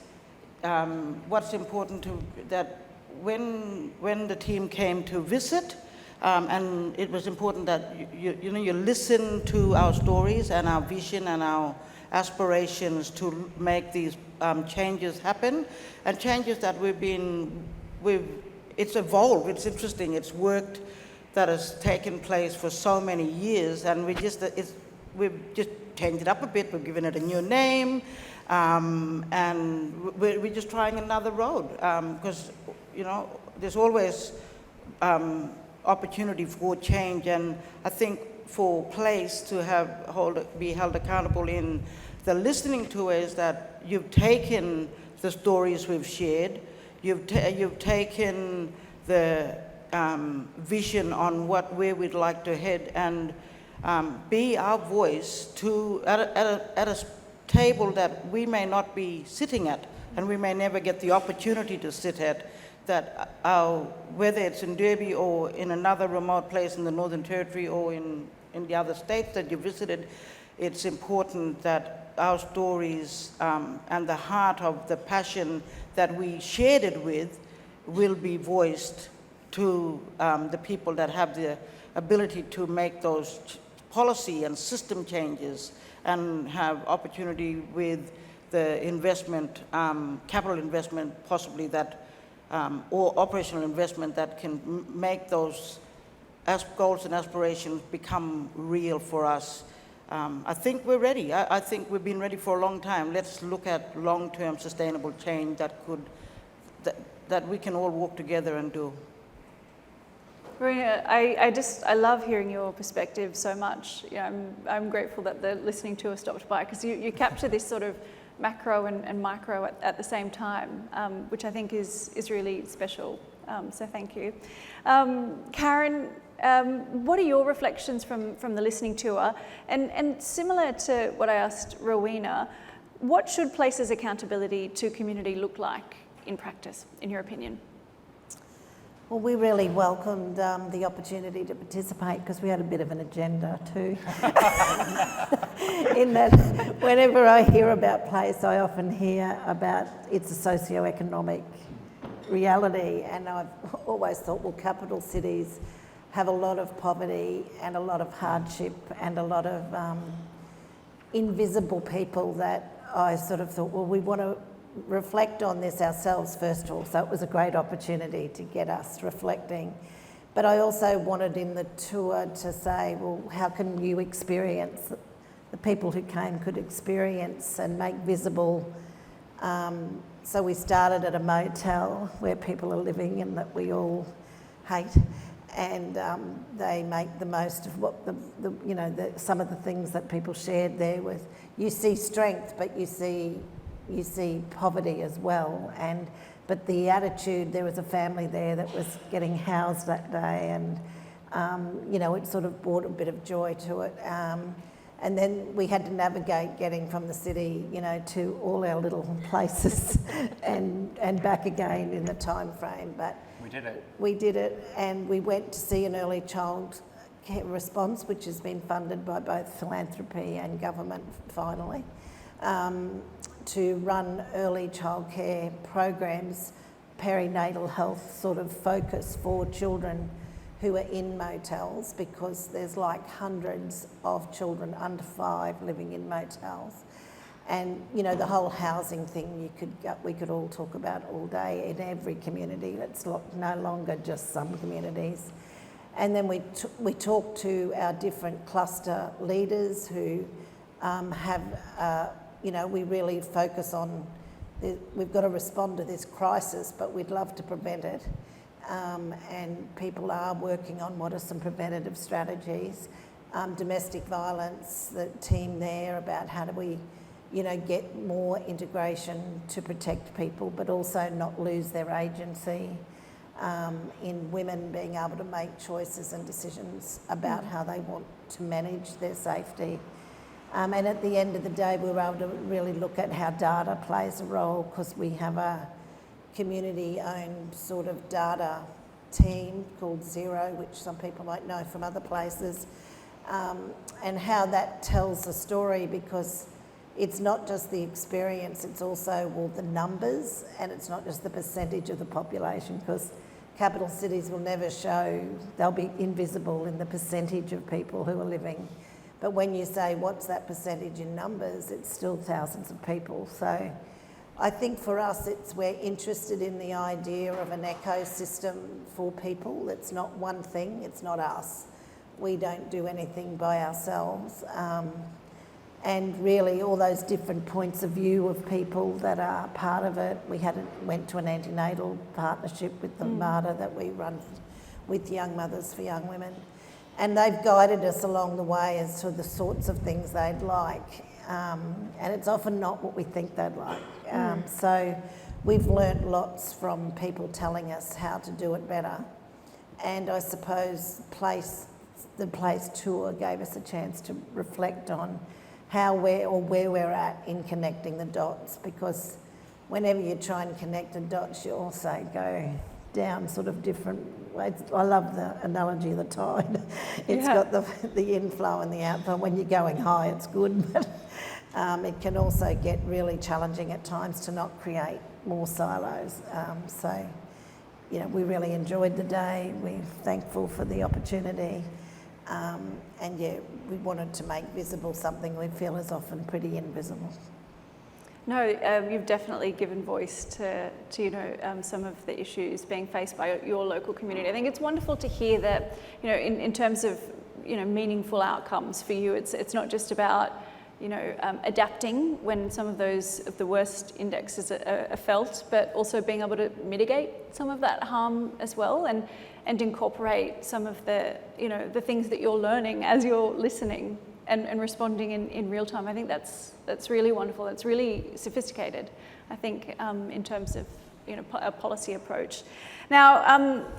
what's important that when the team came to visit, and it was important that you listen to our stories and our vision and our aspirations to make these changes happen, and changes that it's evolved, it's interesting, it's worked, that has taken place for so many years, and we've just changed it up a bit, we've given it a new name, and we're just trying another road, because there's always opportunity for change, and I think for Place to be held accountable in the listening to is that you've taken the stories we've shared, you've taken the vision on where we'd like to head, and be our voice at a table that we may not be sitting at, and we may never get the opportunity to sit at, that whether it's in Derby or in another remote place in the Northern Territory or in the other states that you visited, it's important that our stories and the heart of the passion that we shared it with will be voiced to the people that have the ability to make those policy and system changes and have opportunity with the investment, capital investment possibly that or operational investment that can make those goals and aspirations become real for us. I think we're ready. I think we've been ready for a long time. Let's look at long-term sustainable change that we can all work together and do. Rowena, I love hearing your perspective so much. I'm grateful that the listening tour stopped by, because you capture this sort of macro and micro at the same time, which I think is really special. So thank you. Karyn, what are your reflections from the listening tour? And similar to what I asked Rowena, what should Place's accountability to community look like in practice, in your opinion? Well, we really welcomed the opportunity to participate, because we had a bit of an agenda too. In that, whenever I hear about Place, I often hear about its socioeconomic reality, and I've always thought, well, capital cities have a lot of poverty and a lot of hardship and a lot of invisible people that I sort of thought, well, we want to reflect on this ourselves first of all. So it was a great opportunity to get us reflecting. But I also wanted in the tour to say, well, how can you experience, the people who came could experience and make visible So we started at a motel where people are living and that we all hate, and they make the most of what some of the things that people shared there with. You see strength, but you see poverty as well. But the attitude, there was a family there that was getting housed that day, and it sort of brought a bit of joy to it. And then we had to navigate getting from the city, to all our little places and back again in the time frame. But We did it. we did it, and we went to see an early child care response, which has been funded by both philanthropy and government finally, to run early childcare programs, perinatal health sort of focus for children who are in motels, because there's like hundreds of children under 5 living in motels. And the whole housing thing we could all talk about all day in every community. It's no longer just some communities. And then we talked to our different cluster leaders who we really focus on, we've got to respond to this crisis, but we'd love to prevent it. And people are working on what are some preventative strategies. Domestic violence, the team there about how do we, get more integration to protect people, but also not lose their agency in women being able to make choices and decisions about how they want to manage their safety. And at the end of the day, we were able to really look at how data plays a role, because we have a community-owned sort of data team called Zero, which some people might know from other places, and how that tells a story, because it's not just the experience, it's also, the numbers, and it's not just the percentage of the population, because capital cities will never show, they'll be invisible in the percentage of people who are living. But when you say, what's that percentage in numbers, it's still thousands of people. So I think for us, we're interested in the idea of an ecosystem for people. It's not one thing, it's not us. We don't do anything by ourselves. And really all those different points of view of people that are part of it. We went to an antenatal partnership with the Mouda that we run with Young Mothers for Young Women. And they've guided us along the way as to the sorts of things they'd like. And it's often not what we think they'd like. So we've learnt lots from people telling us how to do it better. And I suppose the Place tour gave us a chance to reflect on where we're at in connecting the dots, because whenever you try and connect the dots, you also go down sort of different ways. I love the analogy of the tide. It's got the inflow and the outflow. When you're going high, it's good, but it can also get really challenging at times to not create more silos. So, we really enjoyed the day. We're thankful for the opportunity. And we wanted to make visible something we feel is often pretty invisible. No, you've definitely given voice to some of the issues being faced by your local community. I think it's wonderful to hear that, in terms of, meaningful outcomes for you, it's not just about, adapting when some of the worst indexes are felt, but also being able to mitigate some of that harm as well, and incorporate some of the things that you're learning as you're listening and responding in real time. I think that's really wonderful. That's really sophisticated, I think, in terms of a policy approach. Now,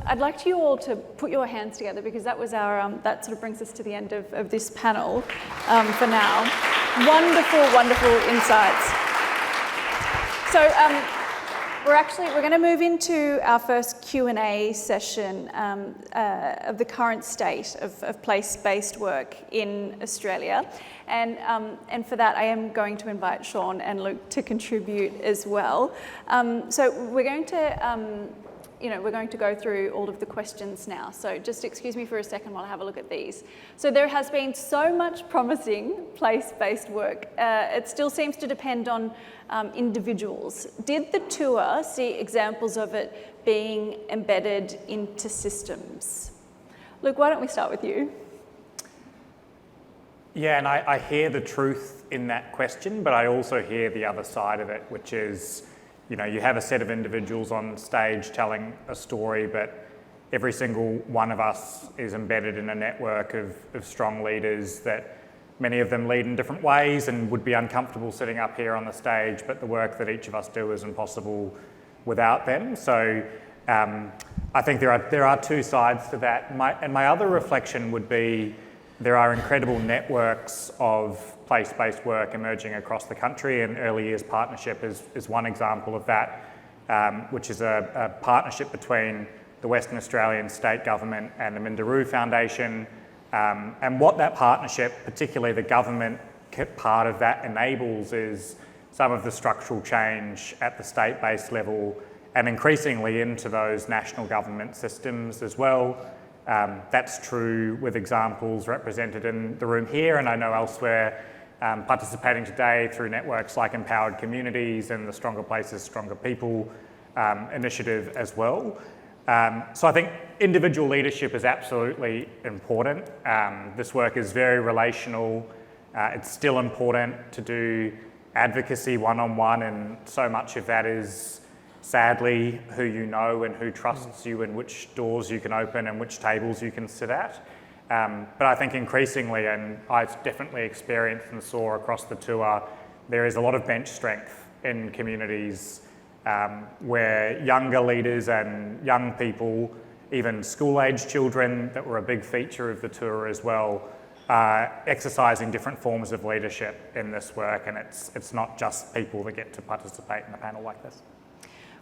I'd like you all to put your hands together, because that was our that sort of brings us to the end of this panel for now. Wonderful, wonderful insights. So we're going to move into our first Q&A session of the current state of place-based work in Australia. And for that, I am going to invite Sean and Luke to contribute as well. So we're going to go through all of the questions now. So just excuse me for a second while I have a look at these. So there has been so much promising place-based work. It still seems to depend on individuals. Did the tour see examples of it being embedded into systems? Luke, why don't we start with you? Yeah, and I hear the truth in that question, but I also hear the other side of it, which is, you have a set of individuals on stage telling a story, but every single one of us is embedded in a network of strong leaders that many of them lead in different ways and would be uncomfortable sitting up here on the stage, but the work that each of us do is impossible without them. So I think there are two sides to that. My other reflection would be there are incredible networks of place-based work emerging across the country, and Early Years Partnership is one example of that, which is a partnership between the Western Australian State Government and the Minderoo Foundation. And what that partnership, particularly the government part of that, enables is some of the structural change at the state-based level and increasingly into those national government systems as well. That's true with examples represented in the room here, and I know elsewhere, participating today through networks like Empowered Communities and the Stronger Places, Stronger People initiative as well. So I think individual leadership is absolutely important. This work is very relational. It's still important to do advocacy one-on-one, and so much of that is sadly who you know and who trusts you and which doors you can open and which tables you can sit at. But I think increasingly, and I've definitely experienced and saw across the tour, there is a lot of bench strength in communities where younger leaders and young people, even school-age children that were a big feature of the tour as well, are exercising different forms of leadership in this work, and it's not just people that get to participate in a panel like this.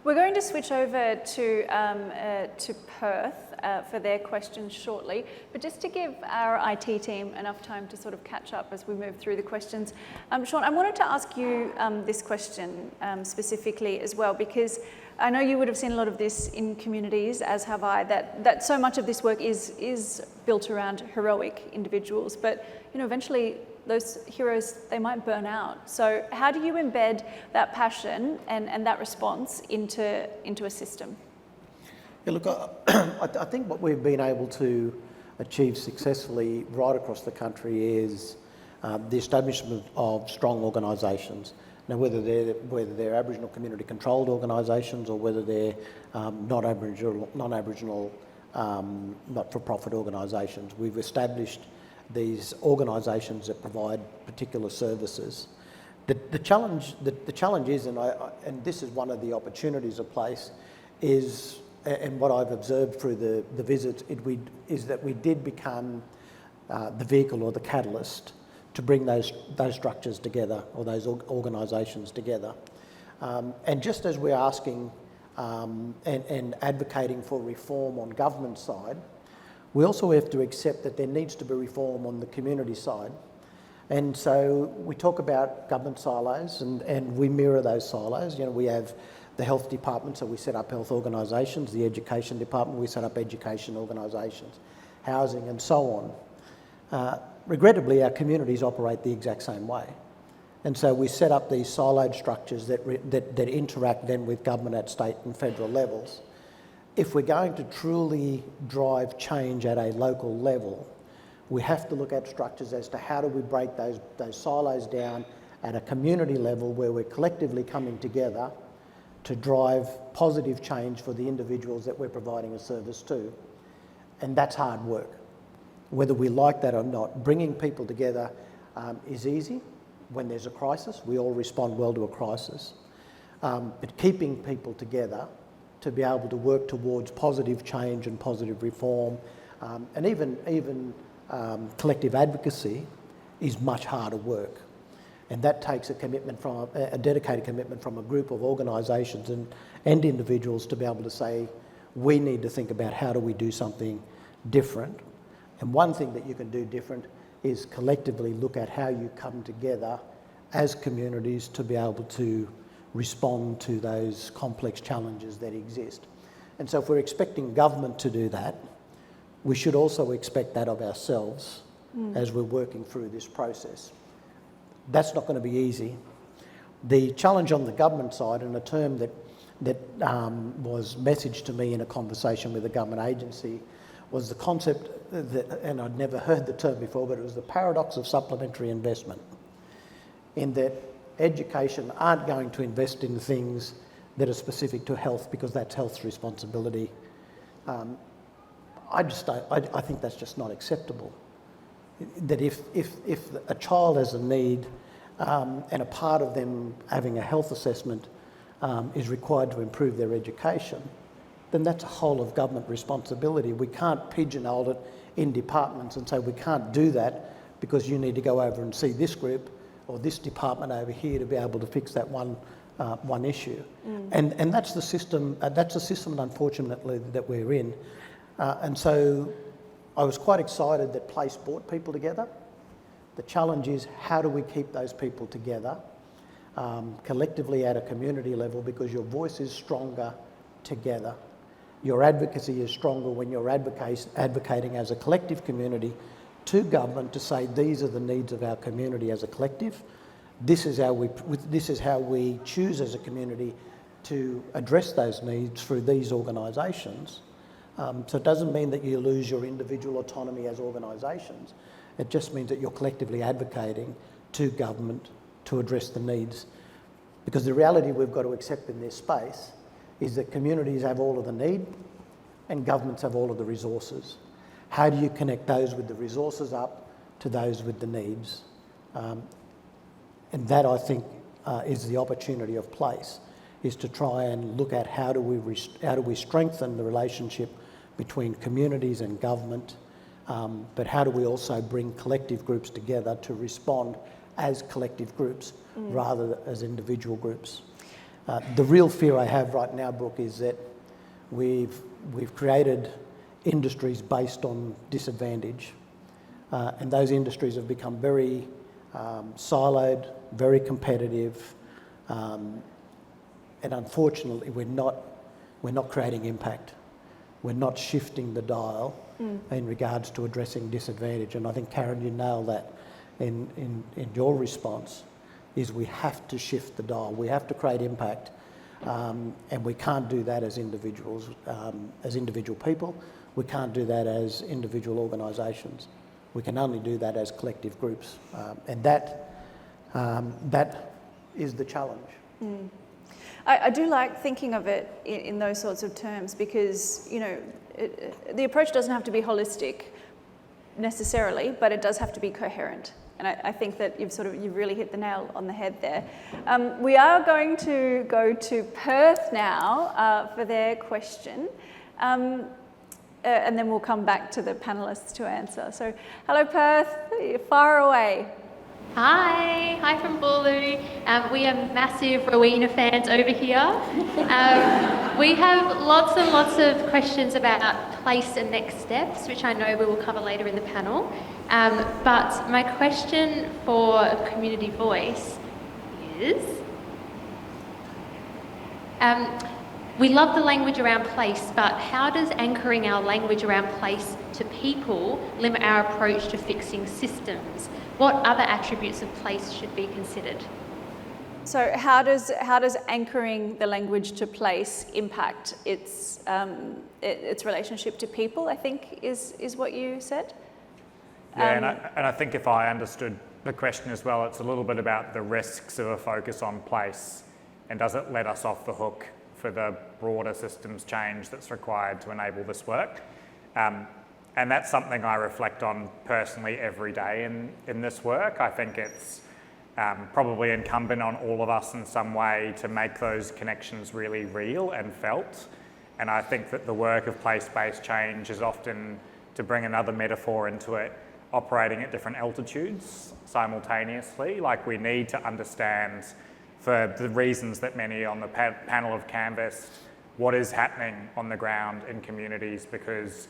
We're going to switch over to Perth for their questions shortly, but just to give our IT team enough time to sort of catch up as we move through the questions. Sean, I wanted to ask you this question specifically as well, because I know you would have seen a lot of this in communities, as have I, that so much of this work is built around heroic individuals, but eventually those heroes, they might burn out. So how do you embed that passion and that response into a system? Yeah, look, I think what we've been able to achieve successfully right across the country is the establishment of strong organisations. Now, whether they're Aboriginal community controlled organisations or whether they're non-Aboriginal, not-for-profit organisations, we've established these organisations that provide particular services. The challenge is, and this is one of the opportunities of place, is, and what I've observed through the visits, is that we did become the vehicle or the catalyst to bring those structures together, or those organisations together. And just as we're asking and advocating for reform on government side, we also have to accept that there needs to be reform on the community side. And so we talk about government silos, and we mirror those silos. We have the health department, so we set up health organisations, the education department, we set up education organisations, housing and so on. Regrettably, our communities operate the exact same way. And so we set up these siloed structures that interact then with government at state and federal levels. If we're going to truly drive change at a local level, we have to look at structures as to how do we break those silos down at a community level where we're collectively coming together to drive positive change for the individuals that we're providing a service to. And that's hard work. Whether we like that or not, bringing people together is easy when there's a crisis. We all respond well to a crisis. But keeping people together to be able to work towards positive change and positive reform, and even collective advocacy is much harder work. And that takes a dedicated commitment from a group of organisations and individuals to be able to say, we need to think about how do we do something different. And one thing that you can do different is collectively look at how you come together as communities to be able to respond to those complex challenges that exist. And so if we're expecting government to do that, we should also expect that of ourselves as we're working through this process. That's not going to be easy. The challenge on the government side, and a term that was messaged to me in a conversation with a government agency, was the concept, and I'd never heard the term before, but it was the paradox of supplementary investment, in that education aren't going to invest in things that are specific to health because that's health's responsibility. I think that's just not acceptable. That if a child has a need and a part of them having a health assessment is required to improve their education, then that's a whole of government responsibility. We can't pigeonhole it in departments and say we can't do that because you need to go over and see this group or this department over here to be able to fix that one issue. And that's the system. Unfortunately, that we're in. And so I was quite excited that Place brought people together. The challenge is, how do we keep those people together collectively at a community level, because your voice is stronger together. Your advocacy is stronger when you're advocating as a collective community to government to say these are the needs of our community as a collective. This is how we choose as a community to address those needs through these organisations. So it doesn't mean that you lose your individual autonomy as organisations. It just means that you're collectively advocating to government to address the needs. Because the reality we've got to accept in this space is that communities have all of the need and governments have all of the resources. How do you connect those with the resources up to those with the needs? And that, I think, is the opportunity of Place, is to try and look at how do we strengthen the relationship between communities and government, but how do we also bring collective groups together to respond as collective groups rather than as individual groups. The real fear I have right now, Brooke, is that we've created industries based on disadvantage, and those industries have become very siloed, very competitive, and unfortunately we're not creating impact. We're not shifting the dial in regards to addressing disadvantage. And I think, Karyn, you nailed that in your response, is we have to shift the dial. We have to create impact, and we can't do that as individuals, as individual people. We can't do that as individual organisations. We can only do that as collective groups, and that is the challenge. I do like thinking of it in those sorts of terms, because, you know, the approach doesn't have to be holistic necessarily, but it does have to be coherent. And I think that you've really hit the nail on the head there. We are going to go to Perth now for their question. And then we'll come back to the panellists to answer. So, hello Perth, you're far away. Hi from Boolaloo. We are massive Rowena fans over here. We have lots and lots of questions about Place and next steps, which I know we will cover later in the panel. But my question for Community Voice is, we love the language around place, but how does anchoring our language around place to people limit our approach to fixing systems? What other attributes of place should be considered? So how does anchoring the language to place impact its relationship to people, I think is what you said? Yeah, and I think if I understood the question as well, it's a little bit about the risks of a focus on place, and does it let us off the hook for the broader systems change that's required to enable this work? And that's something I reflect on personally every day in this work. I think it's probably incumbent on all of us in some way to make those connections really real and felt. And I think that the work of place-based change is often, to bring another metaphor into it, operating at different altitudes simultaneously. Like, we need to understand, for the reasons that many on the panel have canvassed, what is happening on the ground in communities, because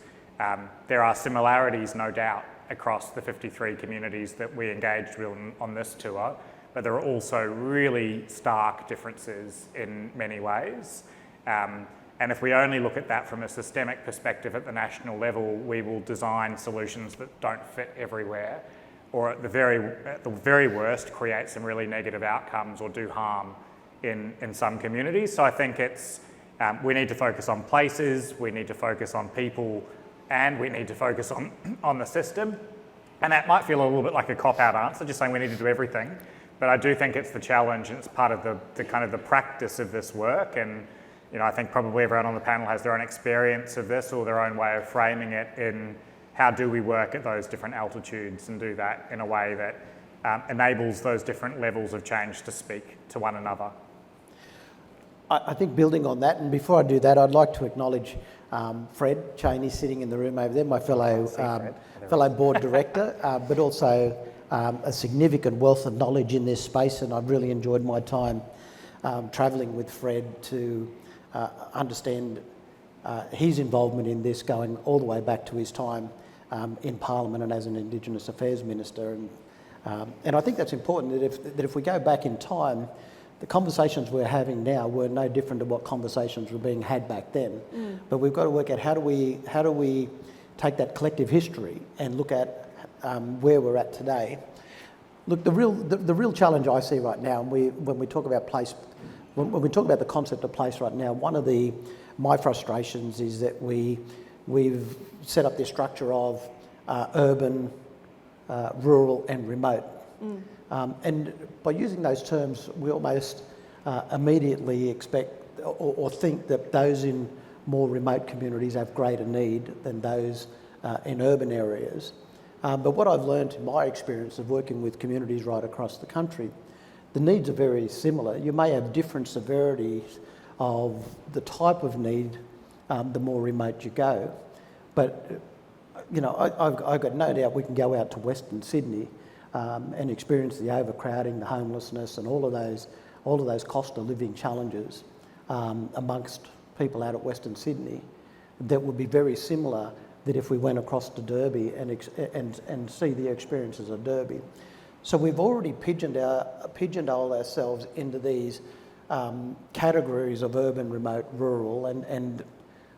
there are similarities, no doubt, across the 53 communities that we engaged with on this tour, but there are also really stark differences in many ways. And if we only look at that from a systemic perspective at the national level, we will design solutions that don't fit everywhere, or at the very worst, create some really negative outcomes or do harm in some communities. So I think it's we need to focus on places, we need to focus on people and we need to focus on the system. And that might feel a little bit like a cop-out answer, just saying we need to do everything. But I do think it's the challenge, and it's part of the kind of the practice of this work. And I think probably everyone on the panel has their own experience of this or their own way of framing it in how do we work at those different altitudes and do that in a way that enables those different levels of change to speak to one another. I think building on that, and before I do that, I'd like to acknowledge Fred Chaney sitting in the room over there, my fellow board director, but also a significant wealth of knowledge in this space, and I've really enjoyed my time travelling with Fred to understand his involvement in this, going all the way back to his time in Parliament and as an Indigenous Affairs Minister. And I think that's important, that if we go back in time, the conversations we're having now were no different to what conversations were being had back then. But we've got to work out how do we take that collective history and look at where we're at today. Look, the real challenge I see right now, and when we talk about place, when we talk about the concept of place right now, one of my frustrations is that we've set up this structure of urban, rural and remote. And by using those terms, we almost immediately expect or think that those in more remote communities have greater need than those in urban areas. But what I've learned in my experience of working with communities right across the country, the needs are very similar. You may have different severities of the type of need the more remote you go. But, I've got no doubt we can go out to Western Sydney and experience the overcrowding, the homelessness and all of those cost of living challenges amongst people out at Western Sydney that would be very similar that if we went across to Derby and see the experiences of Derby. So we've already pigeonholed ourselves into these categories of urban, remote, rural, and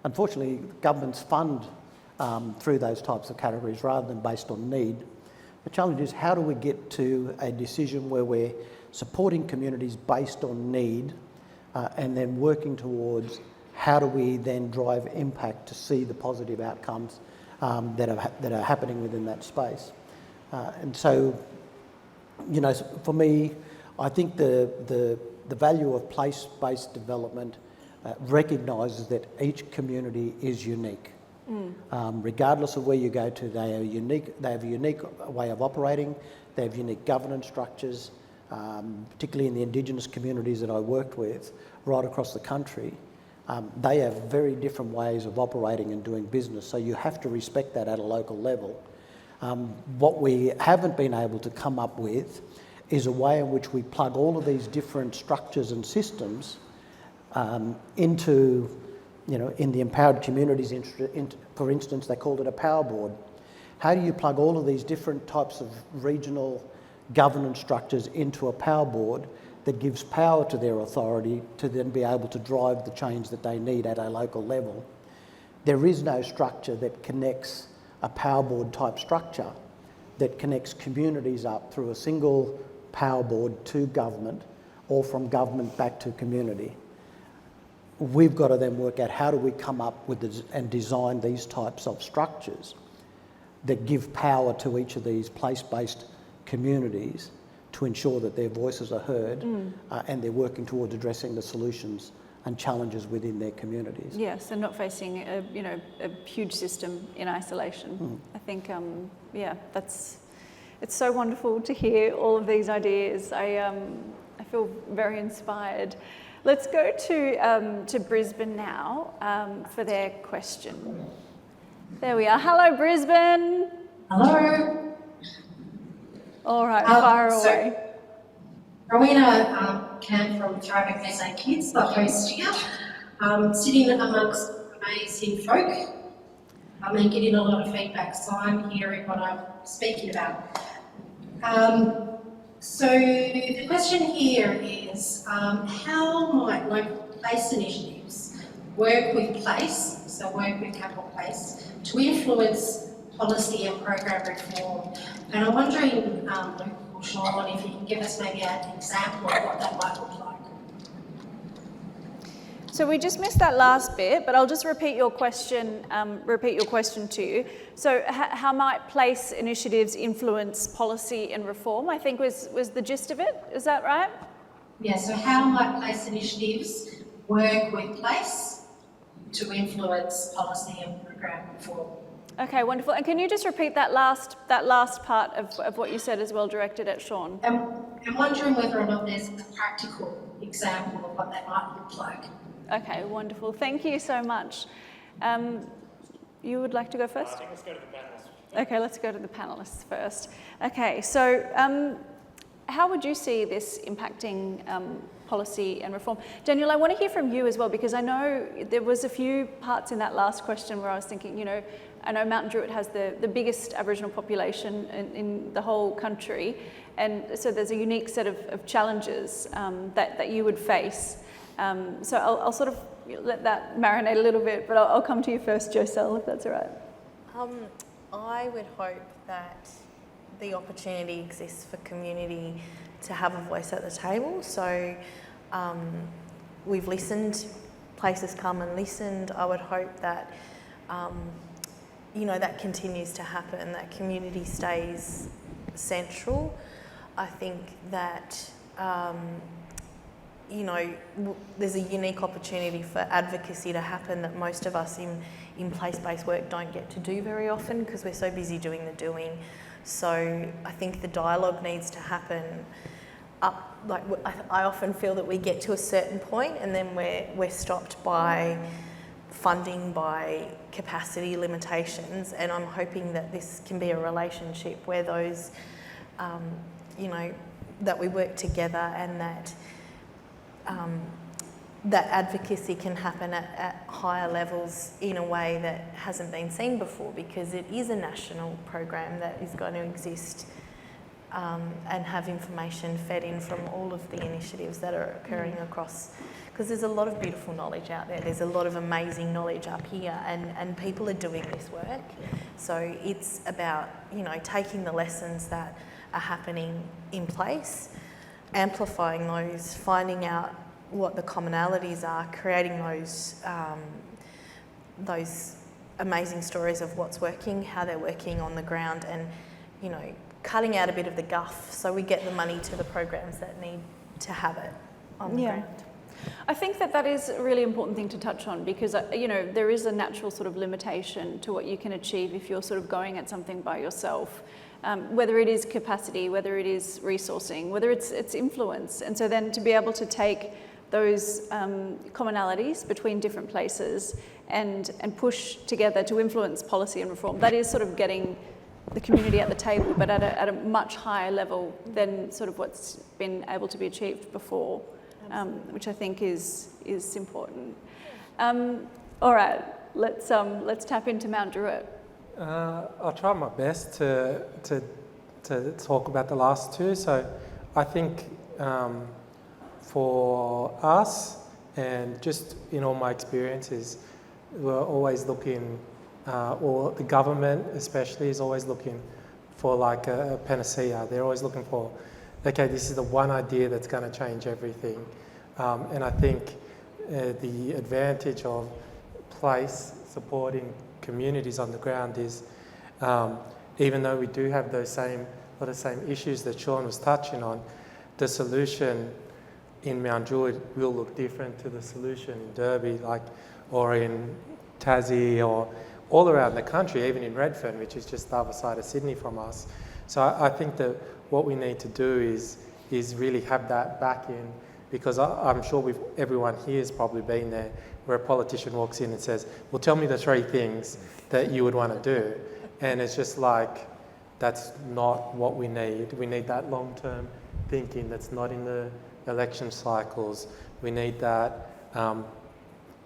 unfortunately governments fund through those types of categories rather than based on need. The challenge is how do we get to a decision where we're supporting communities based on need and then working towards how do we then drive impact to see the positive outcomes that are happening within that space. And so, for me, I think the value of place-based development recognises that each community is unique. Regardless of where you go to, they have a unique way of operating, they have unique governance structures, particularly in the Indigenous communities that I worked with right across the country. They have very different ways of operating and doing business, so you have to respect that at a local level. What we haven't been able to come up with is a way in which we plug all of these different structures and systems into, in the empowered communities, for instance, they called it a power board. How do you plug all of these different types of regional governance structures into a power board that gives power to their authority to then be able to drive the change that they need at a local level? There is no structure that connects a power board type structure that connects communities up through a single power board to government or from government back to community. We've got to then work out how do we come up with and design these types of structures that give power to each of these place-based communities to ensure that their voices are heard and they're working towards addressing the solutions and challenges within their communities. Yes, and not facing a huge system in isolation. I think, it's so wonderful to hear all of these ideas. I feel very inspired. Let's go to Brisbane now for their question. There we are. Hello, Brisbane. Hello. All right, fire away. Rowena came from Thriving SA Kids, the host here, sitting amongst amazing folk and getting a lot of feedback, so I'm hearing what I'm speaking about. So the question here is, how might local place initiatives work with place, so work with capital place, to influence policy and program reform? And I'm wondering, Luke or Sean, if you can give us maybe an example of what that might look like. So we just missed that last bit, but I'll just repeat your question. To you. So, how might place initiatives influence policy and reform? I think was the gist of it. Is that right? Yeah. So, how might place initiatives work with place to influence policy and program reform? Okay, wonderful. And can you just repeat that last part of what you said as well, directed at Sean? I'm wondering whether or not there's a practical example of what that might look like. Okay, wonderful. Thank you so much. You would like to go first? I think let's go to the panellists. Okay, let's go to the panellists first. Okay, so how would you see this impacting policy and reform? Daniel, I want to hear from you as well, because I know there was a few parts in that last question where I was thinking, I know Mount Druitt has the biggest Aboriginal population in the whole country, and so there's a unique set of challenges that you would face. So I'll sort of let that marinate a little bit, but I'll come to you first, Joselle, if that's all right. I would hope that the opportunity exists for community to have a voice at the table. So we've listened, places come and listened. I would hope that, that continues to happen, that community stays central. I think that, there's a unique opportunity for advocacy to happen that most of us in place-based work don't get to do very often because we're so busy doing the doing. So I think the dialogue needs to happen up. Like I often feel that we get to a certain point and then we're stopped by funding, by capacity limitations, and I'm hoping that this can be a relationship where those, that we work together and that that advocacy can happen at higher levels in a way that hasn't been seen before, because it is a national program that is going to exist and have information fed in from all of the initiatives that are occurring across, because there's a lot of beautiful knowledge out there. There's a lot of amazing knowledge up here, and people are doing this work. So it's about, taking the lessons that are happening in place, amplifying those, finding out what the commonalities are, creating those amazing stories of what's working, how they're working on the ground, and cutting out a bit of the guff so we get the money to the programs that need to have it on the ground. I think that is a really important thing to touch on, because there is a natural sort of limitation to what you can achieve if you're sort of going at something by yourself. Whether it is capacity, whether it is resourcing, whether it's influence. And so then to be able to take those commonalities between different places and push together to influence policy and reform, that is sort of getting the community at the table, but at a much higher level than sort of what's been able to be achieved before, which I think is important. All right, let's tap into Mount Druitt. I'll try my best to talk about the last two. So I think for us, and just in all my experiences, we're always looking, or the government especially is always looking for like a panacea. They're always looking for, okay, this is the one idea that's going to change everything. And I think the advantage of place supporting communities on the ground is, even though we do have those same issues that Sean was touching on, the solution in Mount Druitt will look different to the solution in Derby, or in Tassie, or all around the country, even in Redfern, which is just the other side of Sydney from us. So I think that what we need to do is really have that back in, because I'm sure everyone here has probably been there, where a politician walks in and says, well, tell me the 3 things that you would want to do. And it's just like, that's not what we need. We need that long-term thinking that's not in the election cycles. We need that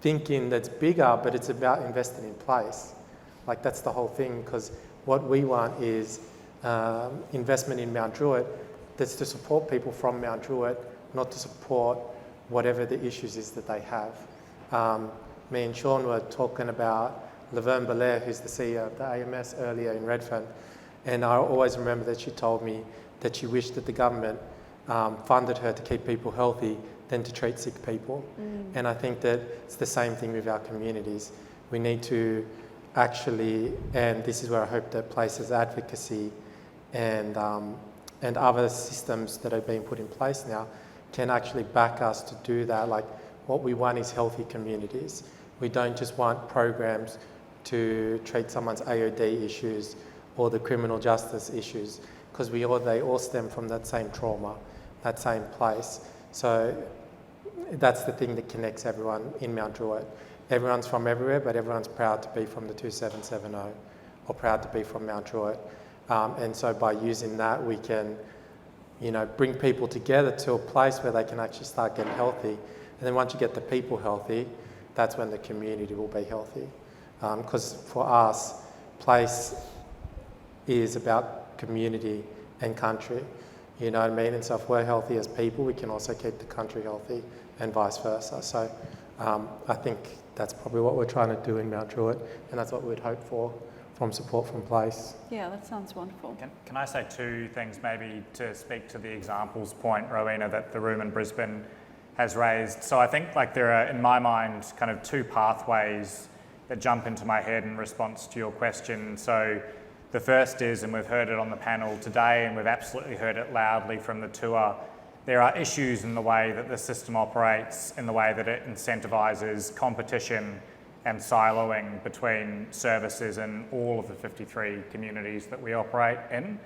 thinking that's bigger, but it's about investing in place. Like, that's the whole thing, because what we want is investment in Mount Druitt that's to support people from Mount Druitt, not to support whatever the issues is that they have. Me and Sean were talking about Laverne Belair, who's the CEO of the AMS, earlier in Redfern, and I always remember that she told me that she wished that the government funded her to keep people healthy than to treat sick people. And I think that it's the same thing with our communities. We need to actually, and this is where I hope that places advocacy and other systems that are being put in place now can actually back us to do that. Like, what we want is healthy communities. We don't just want programs to treat someone's AOD issues or the criminal justice issues, because they all stem from that same trauma, that same place. So that's the thing that connects everyone in Mount Druitt. Everyone's from everywhere, but everyone's proud to be from the 2770 or proud to be from Mount Druitt. And so by using that, we can, bring people together to a place where they can actually start getting healthy. And then once you get the people healthy, that's when the community will be healthy. Because for us, place is about community and country. You know what I mean? And so if we're healthy as people, we can also keep the country healthy and vice versa. So I think that's probably what we're trying to do in Mount Druitt, and that's what we'd hope for from support from place. Yeah, that sounds wonderful. Can I say two things maybe to speak to the examples point, Rowena, that the room in Brisbane has raised? So I think there are, in my mind, kind of two pathways that jump into my head in response to your question. So the first is, and we've heard it on the panel today, and we've absolutely heard it loudly from the tour, there are issues in the way that the system operates, in the way that it incentivises competition and siloing between services in all of the 53 communities that we operate in.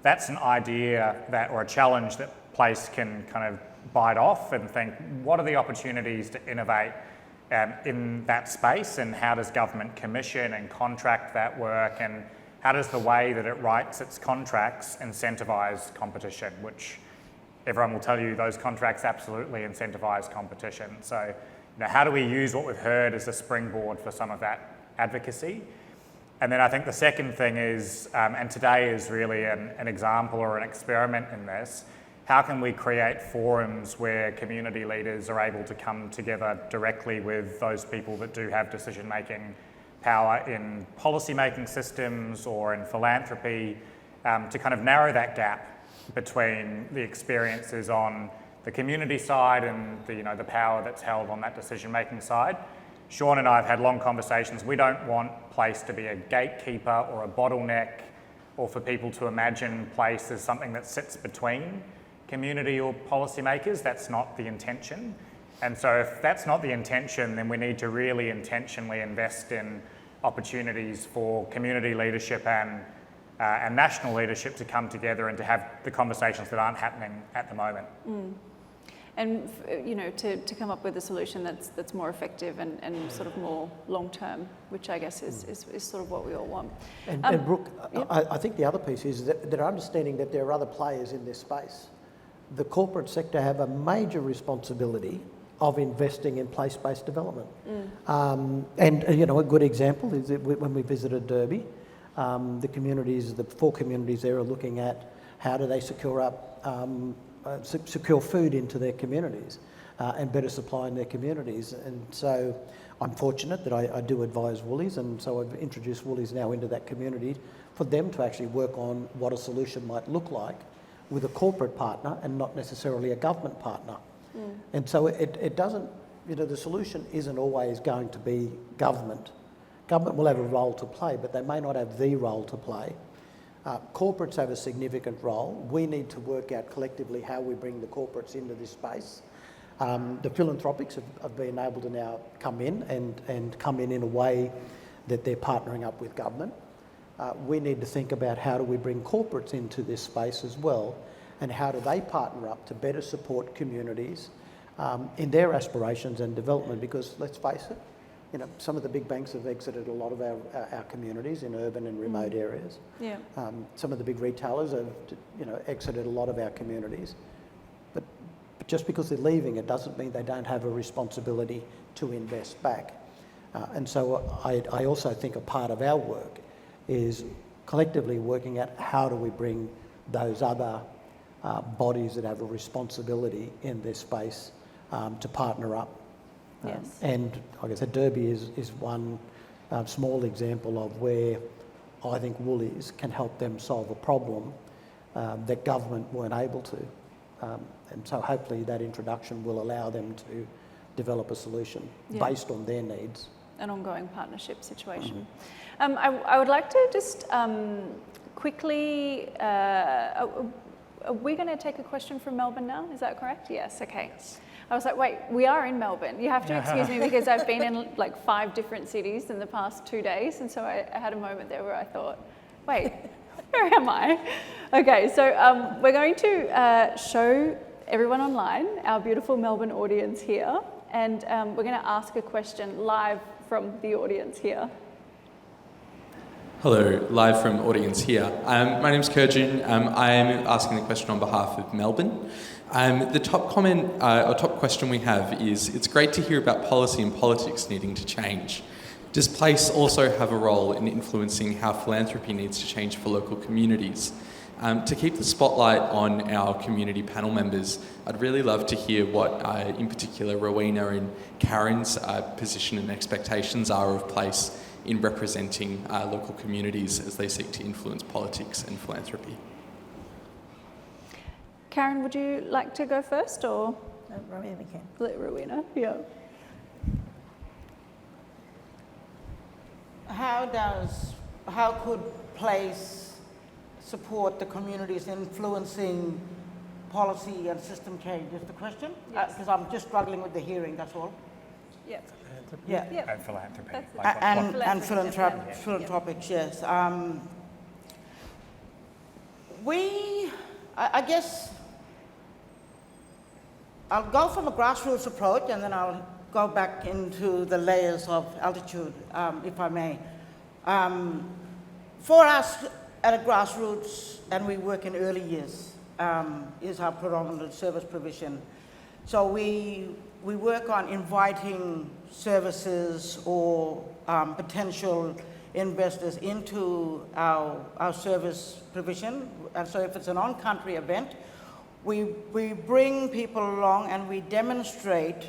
That's an idea or a challenge that place can kind of bite off and think, what are the opportunities to innovate in that space, and how does government commission and contract that work, and how does the way that it writes its contracts incentivise competition, which everyone will tell you those contracts absolutely incentivise competition. So how do we use what we've heard as a springboard for some of that advocacy? And then I think the second thing is, and today is really an example or an experiment in this, how can we create forums where community leaders are able to come together directly with those people that do have decision-making power in policy-making systems or in philanthropy, to kind of narrow that gap between the experiences on the community side and the power that's held on that decision-making side. Sean and I have had long conversations. We don't want place to be a gatekeeper or a bottleneck, or for people to imagine place as something that sits between community or policymakers. That's not the intention. And so if that's not the intention, then we need to really intentionally invest in opportunities for community leadership and national leadership to come together and to have the conversations that aren't happening at the moment. And to come up with a solution that's more effective and sort of more long-term, which I guess is sort of what we all want. And Brooke, yep. I think the other piece is that they're understanding that there are other players in this space. The corporate sector have a major responsibility of investing in place-based development. And a good example is that when we visited Derby, the 4 communities there are looking at how do they secure food into their communities and better supply in their communities. And so I'm fortunate that I do advise Woolies, and so I've introduced Woolies now into that community for them to actually work on what a solution might look like with a corporate partner and not necessarily a government partner. And so it doesn't, the solution isn't always going to be government. Government will have a role to play, but they may not have the role to play. Corporates have a significant role. We need to work out collectively how we bring the corporates into this space. The philanthropics have been able to now come in and come in a way that they're partnering up with government. We need to think about how do we bring corporates into this space as well, and how do they partner up to better support communities in their aspirations and development, because let's face it, some of the big banks have exited a lot of our communities in urban and remote areas. Yeah. Some of the big retailers have, exited a lot of our communities. But just because they're leaving, it doesn't mean they don't have a responsibility to invest back. And so I also think a part of our work is collectively working out how do we bring those other bodies that have a responsibility in this space to partner up. Yes. And like I said, Derby is one small example of where I think Woolies can help them solve a problem that government weren't able to. And so hopefully that introduction will allow them to develop a solution based on their needs. An ongoing partnership situation. I would like to just quickly, are we going to take a question from Melbourne now? Is that correct? Yes, okay. I was like, wait, we are in Melbourne. You have to excuse me because I've been in like 5 different cities in the past 2 days. And so I had a moment there where I thought, wait, where am I? Okay, so we're going to show everyone online, our beautiful Melbourne audience here. And we're going to ask a question live from the audience here. Hello, live from audience here. My name's Karyn. I am asking the question on behalf of Melbourne. The top comment or top question we have is, it's great to hear about policy and politics needing to change. Does place also have a role in influencing how philanthropy needs to change for local communities? To keep the spotlight on our community panel members, I'd really love to hear what, in particular, Rowena and Karyn's position and expectations are of place in representing local communities as they seek to influence politics and philanthropy. Karyn, would you like to go first, or? Rowena can. Let Rowena, yeah. How could place support the communities influencing policy and system change is the question? Yes. Because I'm just struggling with the hearing, that's all. Yep. Yeah. Yep. And philanthropy. And Philanthropy. philanthropics, yes. I guess I'll go from a grassroots approach and then I'll go back into the layers of altitude, if I may. For us at a grassroots, and we work in early years, is our predominant service provision. So we work on inviting services or potential investors into our service provision. And so if it's an on-country event, we bring people along and we demonstrate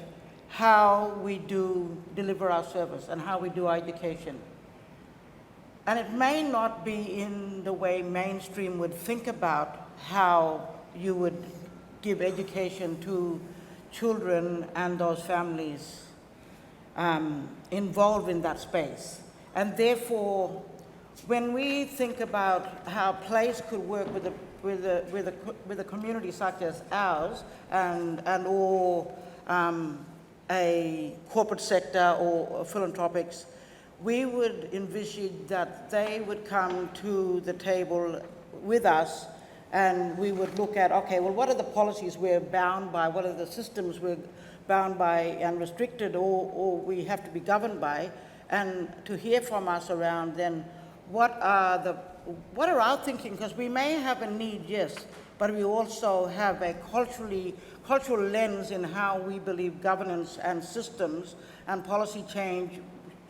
how we do deliver our service and how we do our education. And it may not be in the way mainstream would think about how you would give education to children and those families involved in that space. And therefore, when we think about how place could work with a community such as ours or a corporate sector or philanthropics, we would envisage that they would come to the table with us and we would look at, okay, well, what are the policies we're bound by? What are the systems we're bound by and restricted or we have to be governed by? And to hear from us around then, what are our thinking? Because we may have a need, yes, but we also have a cultural lens in how we believe governance and systems and policy change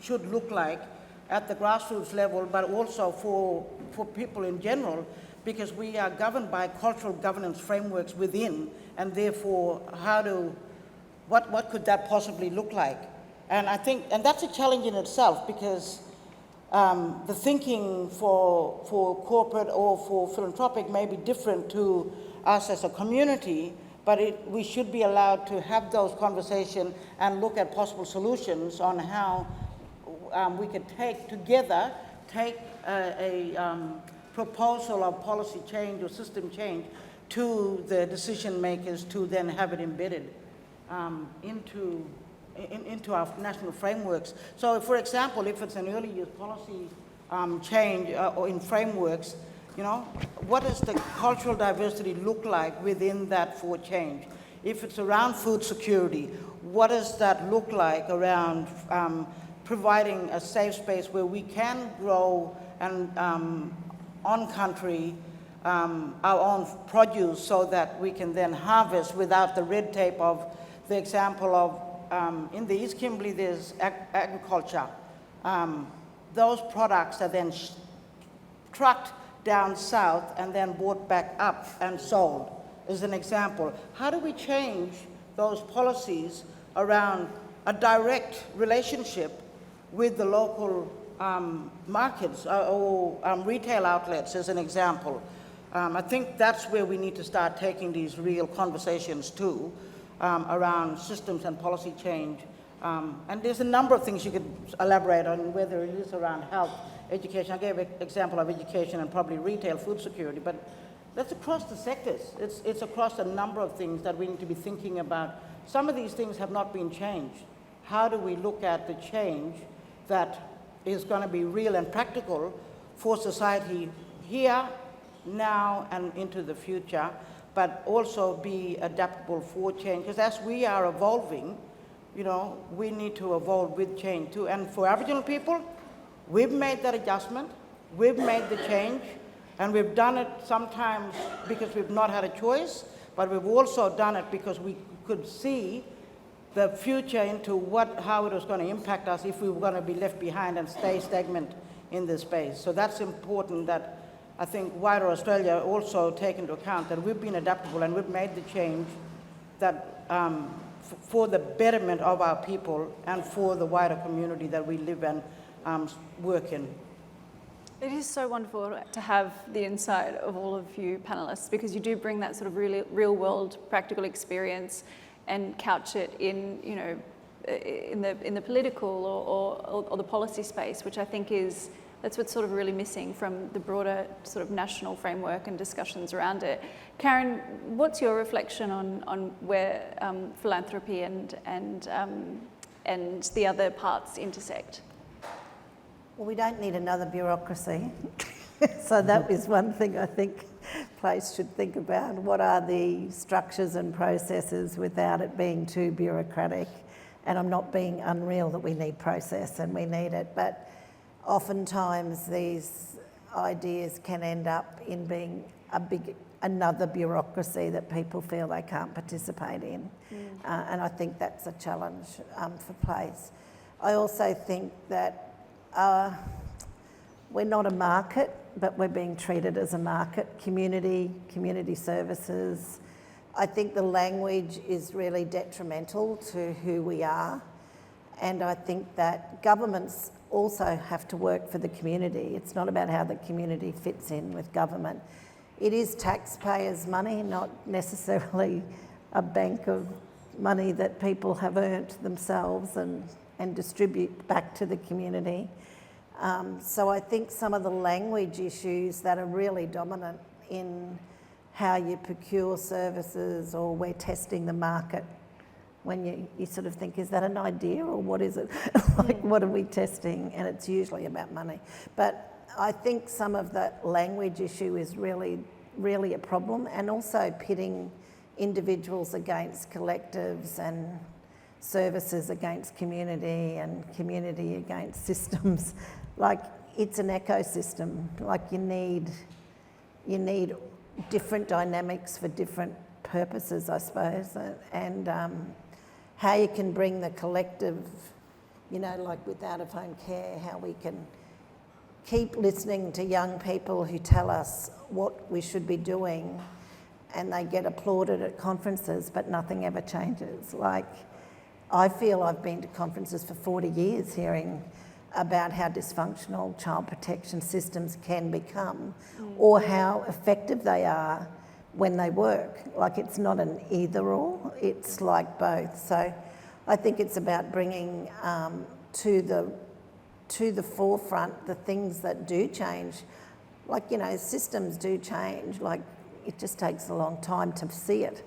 should look like at the grassroots level, but also for people in general, because we are governed by cultural governance frameworks within, and therefore what could that possibly look like? And I think, and that's a challenge in itself, because the thinking for corporate or for philanthropic may be different to us as a community, but we should be allowed to have those conversations and look at possible solutions on how we could take a proposal of policy change or system change to the decision makers to then have it embedded into our national frameworks. So, for example, if it's an early years policy change or in frameworks, what does the cultural diversity look like within that for change? If it's around food security, what does that look like around providing a safe space where we can grow and on-country our own produce so that we can then harvest without the red tape of the example of in the East Kimberley there's agriculture. Those products are then trucked down south and then brought back up and sold, as an example. How do we change those policies around a direct relationship with the local markets or retail outlets, as an example? I think that's where we need to start taking these real conversations too, around systems and policy change. And there's a number of things you could elaborate on, whether it is around health, education. I gave an example of education and probably retail, food security, but that's across the sectors. It's across a number of things that we need to be thinking about. Some of these things have not been changed. How do we look at the change that is going to be real and practical for society here, now, and into the future, but also be adaptable for change? Because as we are evolving, you know, we need to evolve with change too. And for Aboriginal people, we've made that adjustment, we've made the change, and we've done it sometimes because we've not had a choice, but we've also done it because we could see the future into how it was going to impact us if we were going to be left behind and stay stagnant in this space. So that's important, that I think wider Australia also take into account that we've been adaptable and we've made the change that for the betterment of our people and for the wider community that we live and work in. It is so wonderful to have the insight of all of you panellists, because you do bring that sort of really real world practical experience and couch it in, you know, in the political or the policy space, which I think that's what's sort of really missing from the broader sort of national framework and discussions around it. Karyn, what's your reflection on where philanthropy and the other parts intersect? Well, we don't need another bureaucracy. So that is one thing I think place should think about. What are the structures and processes without it being too bureaucratic? And I'm not being unreal that we need process and we need it, but oftentimes these ideas can end up in being another bureaucracy that people feel they can't participate in. And I think that's a challenge for place. I also think that we're not a market, but we're being treated as a market. Community services. I think the language is really detrimental to who we are. And I think that governments also have to work for the community. It's not about how the community fits in with government. It is taxpayers' money, not necessarily a bank of money that people have earned themselves and distribute back to the community. So I think some of the language issues that are really dominant in how you procure services, or we're testing the market, when you sort of think, is that an idea or what is it? Like, what are we testing? And it's usually about money. But I think some of that language issue is really, really a problem, and also pitting individuals against collectives and services against community and community against systems. Like, it's an ecosystem. Like, you need different dynamics for different purposes, I suppose, and how you can bring the collective, you know, like with out-of-home care, how we can keep listening to young people who tell us what we should be doing, and they get applauded at conferences, but nothing ever changes. Like, I feel I've been to conferences for 40 years hearing about how dysfunctional child protection systems can become, or how effective they are when they work. Like, it's not an either or, it's like both. So I think it's about bringing to the forefront the things that do change. Like, you know, systems do change, like it just takes a long time to see it.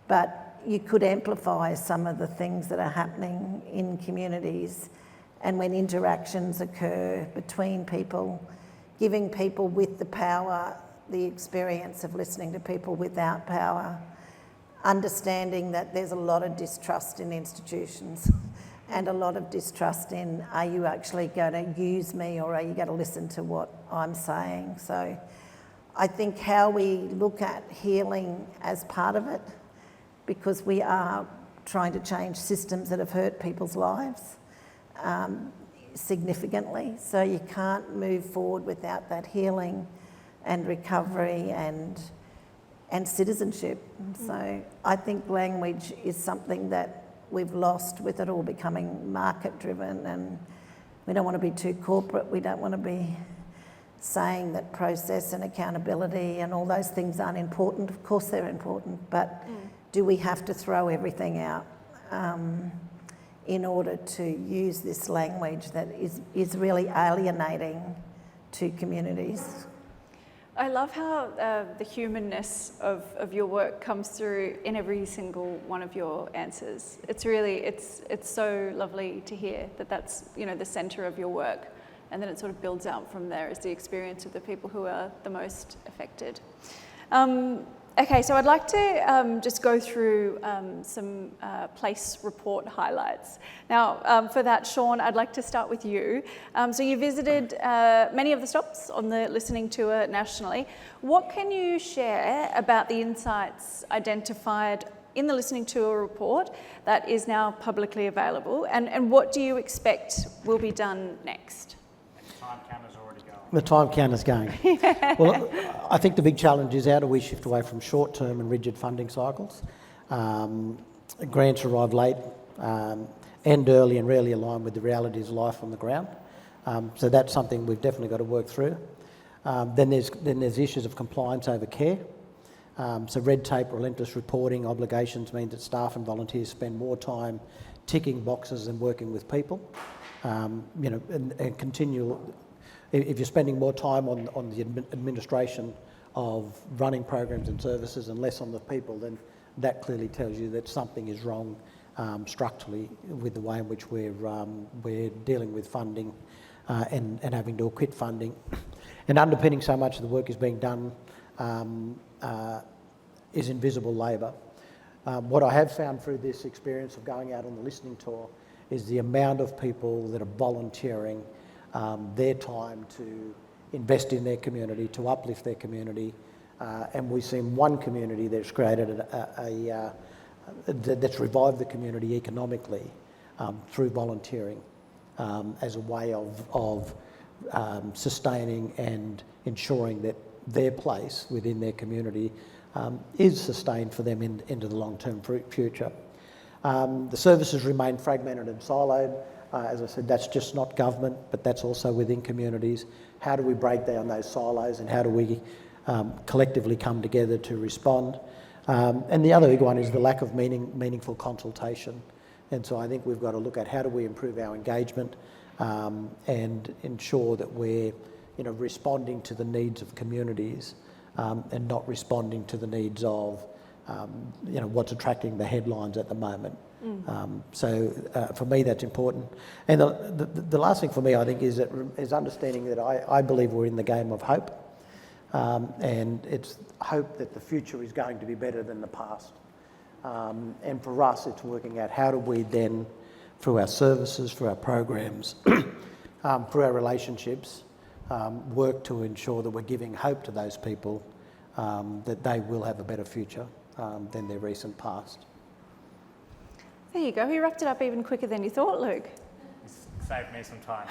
But you could amplify some of the things that are happening in communities, and when interactions occur between people, giving people with the power the experience of listening to people without power, understanding that there's a lot of distrust in institutions and a lot of distrust in, are you actually going to use me, or are you going to listen to what I'm saying? So I think how we look at healing as part of it, because we are trying to change systems that have hurt people's lives significantly. So you can't move forward without that healing and recovery and citizenship. So I think language is something that we've lost with it all becoming market driven, and we don't want to be too corporate, we don't want to be saying that process and accountability and all those things aren't important. Of course they're important, but do we have to throw everything out in order to use this language that is really alienating to communities? I love how the humanness of your work comes through in every single one of your answers. It's really, it's so lovely to hear that that's, you know, the centre of your work, and then it sort of builds out from there as the experience of the people who are the most affected. Okay, so I'd like to just go through some place report highlights. Now, for that, Sean, I'd like to start with you. So you visited many of the stops on the listening tour nationally. What can you share about the insights identified in the listening tour report that is now publicly available, and what do you expect will be done next? The time counter's going. Well, I think the big challenge is how do we shift away from short-term and rigid funding cycles. Grants arrive late, end early and rarely align with the realities of life on the ground. So that's something we've definitely got to work through. Then there's issues of compliance over care. So red tape, relentless reporting obligations mean that staff and volunteers spend more time ticking boxes than working with people. And continual. If you're spending more time on the administration of running programs and services and less on the people, then that clearly tells you that something is wrong structurally with the way in which we're dealing with funding and having to acquit funding. And underpinning so much of the work is being done is invisible labour. What I have found through this experience of going out on the listening tour is the amount of people that are volunteering their time to invest in their community, to uplift their community, and we've seen one community that's created that's revived the community economically through volunteering as a way of sustaining and ensuring that their place within their community is sustained for them into the long-term future. The services remain fragmented and siloed. As I said, that's just not government, but that's also within communities. How do we break down those silos and how do we collectively come together to respond? And the other big one is the lack of meaningful consultation. And so I think we've got to look at how do we improve our engagement and ensure that we're responding to the needs of communities and not responding to the needs of what's attracting the headlines at the moment. So for me, that's important. And the last thing for me, I think, is understanding that I believe we're in the game of hope. And it's hope that the future is going to be better than the past. And for us, it's working out how do we then, through our services, through our programs, through our relationships, work to ensure that we're giving hope to those people that they will have a better future than their recent past. There you go. You wrapped it up even quicker than you thought, Luke. Saved me some time.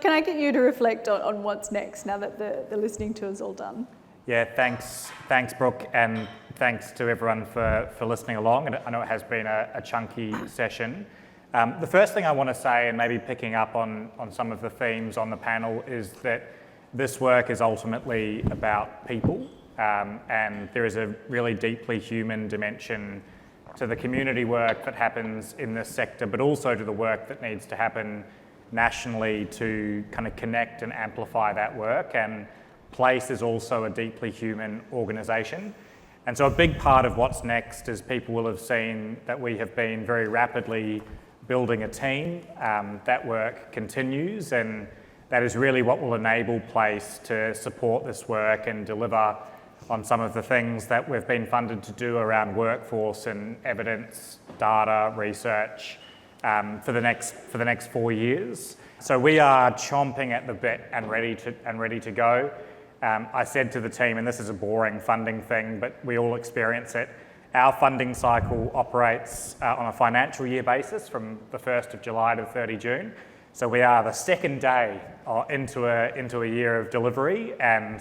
Can I get you to reflect on what's next now that the listening tour's all done? Yeah, thanks Brooke, and thanks to everyone for listening along. And I know it has been a chunky session. The first thing I want to say, and maybe picking up on some of the themes on the panel, is that this work is ultimately about people, and there is a really deeply human dimension to the community work that happens in this sector, but also to the work that needs to happen nationally to kind of connect and amplify that work. And Place is also a deeply human organisation. And so a big part of what's next is people will have seen that we have been very rapidly building a team. That work continues, and that is really what will enable Place to support this work and deliver on some of the things that we've been funded to do around workforce and evidence, data, research for the next 4 years. So we are chomping at the bit and ready to go. I said to the team, and this is a boring funding thing, but we all experience it, our funding cycle operates on a financial year basis from the 1st of July to 30 June. So we are the second day into a year of delivery, and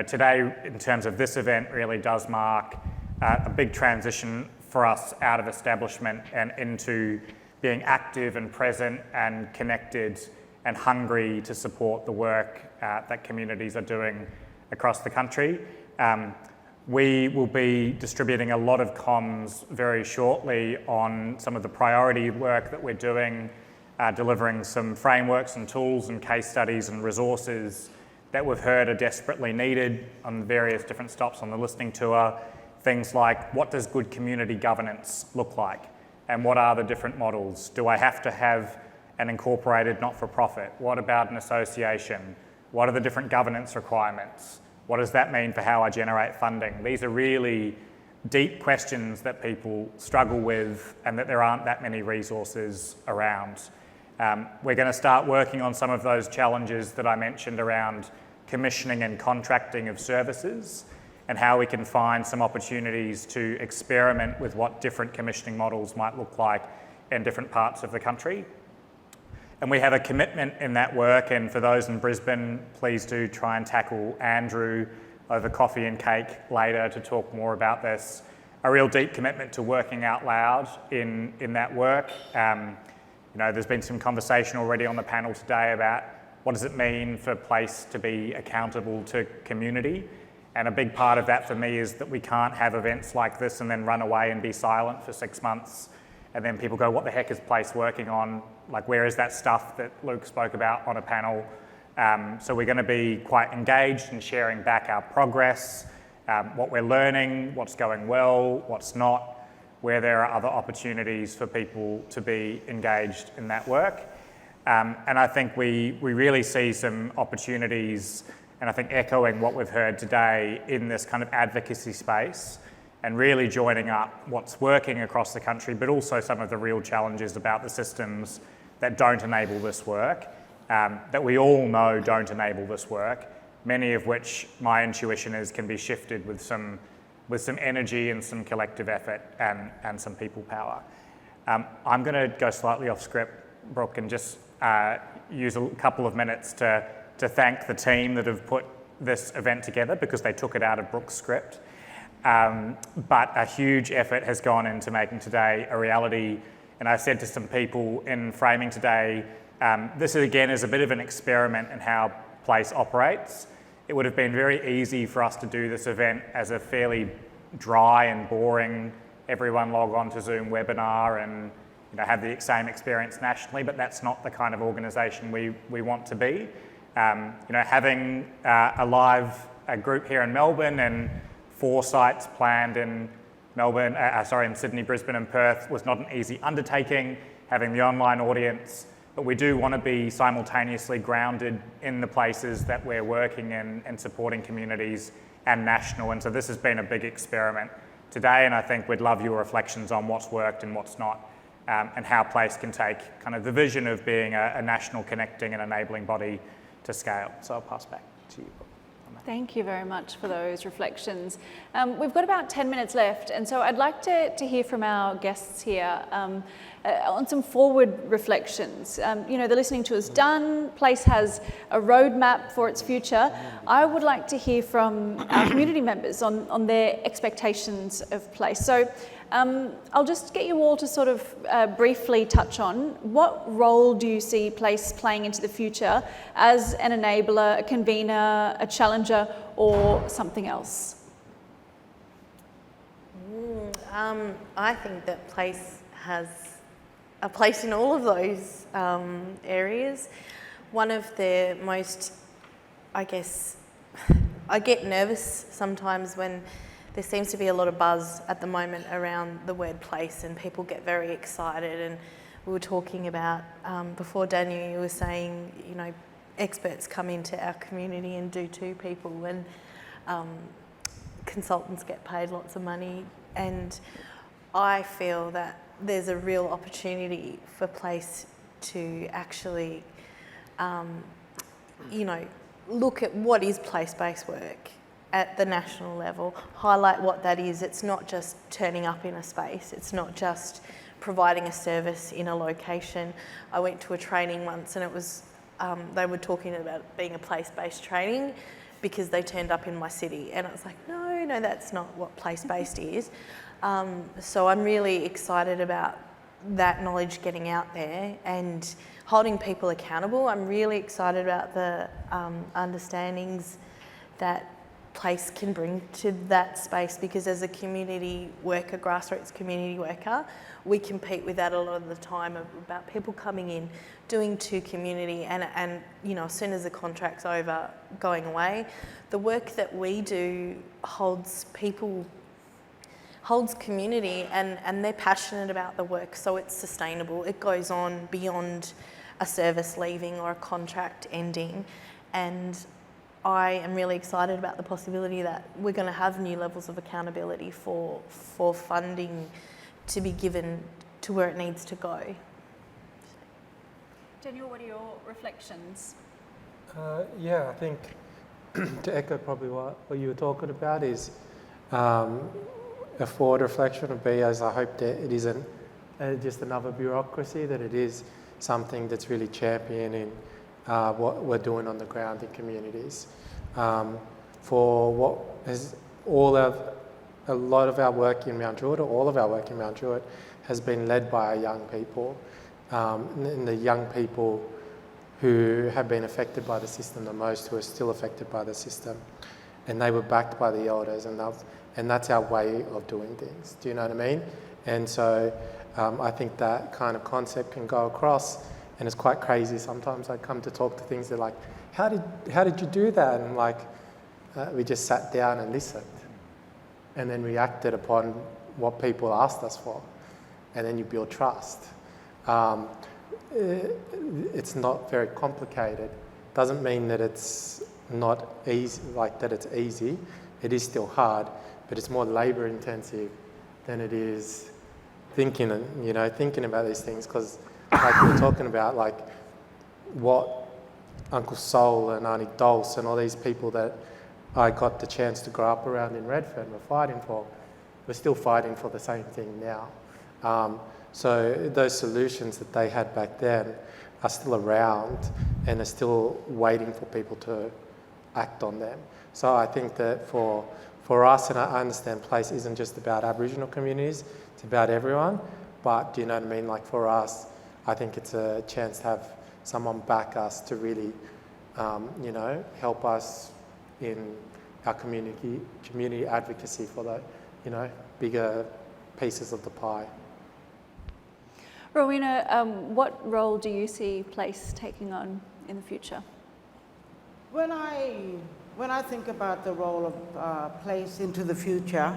today, in terms of this event, really does mark a big transition for us out of establishment and into being active and present and connected and hungry to support the work that communities are doing across the country. We will be distributing a lot of comms very shortly on some of the priority work that we're doing, delivering some frameworks and tools and case studies and resources that we've heard are desperately needed on various different stops on the listening tour. Things like, what does good community governance look like? And what are the different models? Do I have to have an incorporated not-for-profit? What about an association? What are the different governance requirements? What does that mean for how I generate funding? These are really deep questions that people struggle with and that there aren't that many resources around. We're going to start working on some of those challenges that I mentioned around commissioning and contracting of services and how we can find some opportunities to experiment with what different commissioning models might look like in different parts of the country. And we have a commitment in that work, and for those in Brisbane, please do try and tackle Andrew over coffee and cake later to talk more about this. A real deep commitment to working out loud in that work. There's been some conversation already on the panel today about what does it mean for place to be accountable to community. And a big part of that for me is that we can't have events like this and then run away and be silent for 6 months. And then people go, what the heck is Place working on? Like, where is that stuff that Luke spoke about on a panel? So we're going to be quite engaged in sharing back our progress, what we're learning, what's going well, what's not, where there are other opportunities for people to be engaged in that work. And I think we really see some opportunities, and I think echoing what we've heard today in this kind of advocacy space, and really joining up what's working across the country, but also some of the real challenges about the systems that don't enable this work, that we all know don't enable this work, many of which my intuition is can be shifted with some energy and some collective effort and some people power. I'm going to go slightly off script, Brooke, and just use a couple of minutes to thank the team that have put this event together, because they took it out of Brooke's script. But a huge effort has gone into making today a reality. And I said to some people in framing today, this again is a bit of an experiment in how Place operates. It would have been very easy for us to do this event as a fairly dry and boring, everyone log on to Zoom webinar and have the same experience nationally, but that's not the kind of organisation we want to be. Having a live group here in Melbourne and 4 sites planned in in Sydney, Brisbane and Perth was not an easy undertaking, having the online audience, but we do want to be simultaneously grounded in the places that we're working in and supporting communities and national. And so this has been a big experiment today, and I think we'd love your reflections on what's worked and what's not, and how Place can take kind of the vision of being a national connecting and enabling body to scale. So I'll pass back to you. Thank you very much for those reflections. We've got about 10 minutes left, and so I'd like to hear from our guests here on some forward reflections. The listening tour is done. Place has a roadmap for its future. I would like to hear from our community members on their expectations of Place. So I'll just get you all to sort of briefly touch on what role do you see Place playing into the future as an enabler, a convener, a challenger, or something else? I think that Place has a place in all of those areas. One of the most, I guess, I get nervous sometimes when there seems to be a lot of buzz at the moment around the word place, and people get very excited. And we were talking about, before Daniel, you were saying, experts come into our community and do to people, and consultants get paid lots of money. And I feel that there's a real opportunity for Place to actually, look at what is place-based work at the national level, highlight what that is. It's not just turning up in a space, it's not just providing a service in a location. I went to a training once and it was, they were talking about being a place-based training because they turned up in my city, and I was like, no, that's not what place-based is. So I'm really excited about that knowledge getting out there and holding people accountable. I'm really excited about the understandings that place can bring to that space, because as a community worker, grassroots community worker, we compete with that a lot of the time about people coming in, doing to community and you know, as soon as the contract's over, going away. The work that we do holds people, holds community, and they're passionate about the work, so it's sustainable. It goes on beyond a service leaving or a contract ending, and I am really excited about the possibility that we're going to have new levels of accountability for funding to be given to where it needs to go. Daniel, what are your reflections? Yeah, I think to echo probably what you were talking about is a forward reflection of B, as I hope that it isn't just another bureaucracy, that it is something that's really championing what we're doing on the ground in communities. For what is a lot of our work in Mount Druitt, or all of our work in Mount Druitt, has been led by our young people, and the young people who have been affected by the system the most, who are still affected by the system, and they were backed by the elders, and that's our way of doing things. Do you know what I mean? And so I think that kind of concept can go across, and it's quite crazy. Sometimes I come to talk to things, they're like, how did you do that? And like, we just sat down and listened, and then reacted upon what people asked us for, and then you build trust. It's not very complicated. Doesn't mean that it's not easy, like that it's easy. It is still hard, but it's more labor intensive than it is thinking about these things. Because like we're talking about, like what Uncle Sol and Auntie Dulce and all these people that I got the chance to grow up around in Redfern were fighting for, we're still fighting for the same thing now. So those solutions that they had back then are still around and are still waiting for people to act on them. So I think that for us, and I understand place isn't just about Aboriginal communities, it's about everyone, but do you know what I mean? Like for us, I think it's a chance to have someone back us to really, help us in our community advocacy for the, bigger pieces of the pie. Rowena, what role do you see place taking on in the future? When I think about the role of place into the future,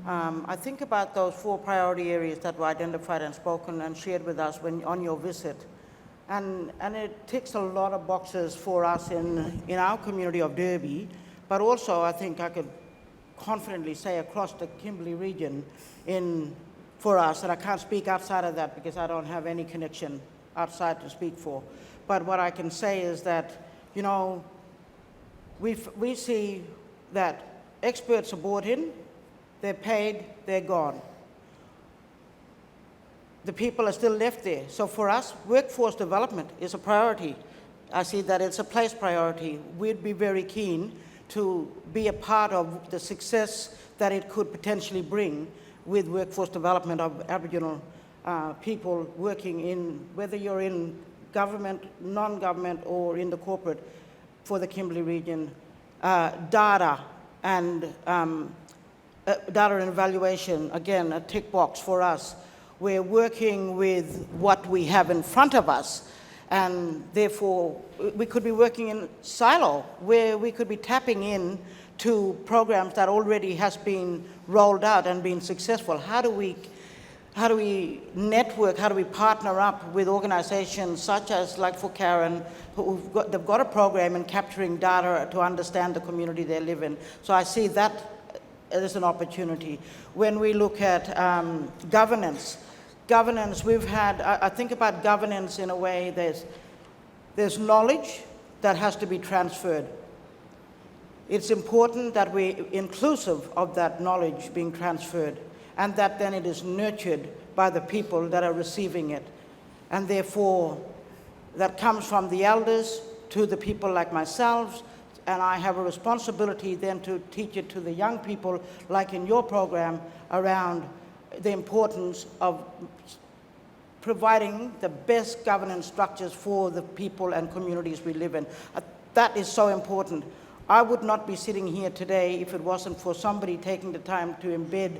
I think about those 4 priority areas that were identified and spoken and shared with us on your visit. And it ticks a lot of boxes for us in our community of Derby, but also I think I could confidently say across the Kimberley region for us, and I can't speak outside of that because I don't have any connection outside to speak for. But what I can say is that, we see that experts are brought in, they're paid, they're gone. The people are still left there. So for us, workforce development is a priority. I see that it's a place priority. We'd be very keen to be a part of the success that it could potentially bring with workforce development of Aboriginal people working in, whether you're in government, non-government, or in the corporate for the Kimberley region. Data and evaluation, again, a tick box for us. We're working with what we have in front of us, and therefore we could be working in silo, where we could be tapping in to programs that already has been rolled out and been successful. How do we network, how do we partner up with organizations such as, like for Karyn, they've got a program in capturing data to understand the community they live in. So I see that as an opportunity. When we look at governance, I think about governance in a way, there's knowledge that has to be transferred. It's important that we're inclusive of that knowledge being transferred, and that then it is nurtured by the people that are receiving it. And therefore, that comes from the elders to the people like myself, and I have a responsibility then to teach it to the young people, like in your program, around the importance of providing the best governance structures for the people and communities we live in. That is so important. I would not be sitting here today if it wasn't for somebody taking the time to embed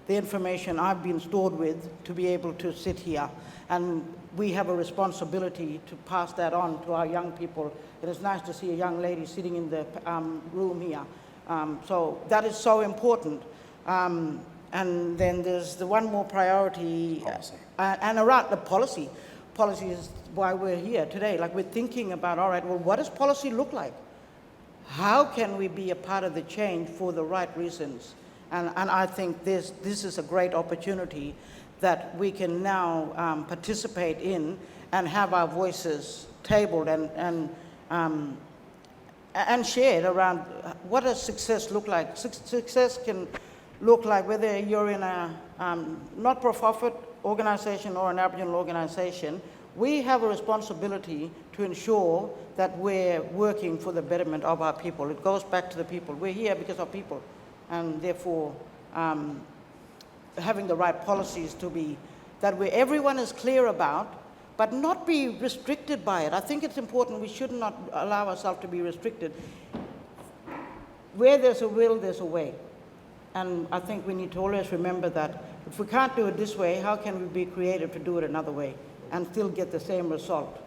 the information I've been stored with to be able to sit here. And we have a responsibility to pass that on to our young people. It is nice to see a young lady sitting in the room here. So that is so important. And then there's the one more priority, and around the policy. Policy is why we're here today. Like, we're thinking about, all right, well, what does policy look like? How can we be a part of the change for the right reasons? And I think this is a great opportunity that we can now participate in and have our voices tabled and shared around what does success look like. Success can look like whether you're in a not-for-profit organization or an Aboriginal organization. We have a responsibility to ensure that we're working for the betterment of our people. It goes back to the people. We're here because of people, and therefore having the right policies to be that where everyone is clear about, but not be restricted by it. I think it's important. We should not allow ourselves to be restricted. Where there's a will, there's a way. And I think we need to always remember that if we can't do it this way, how can we be creative to do it another way and still get the same result?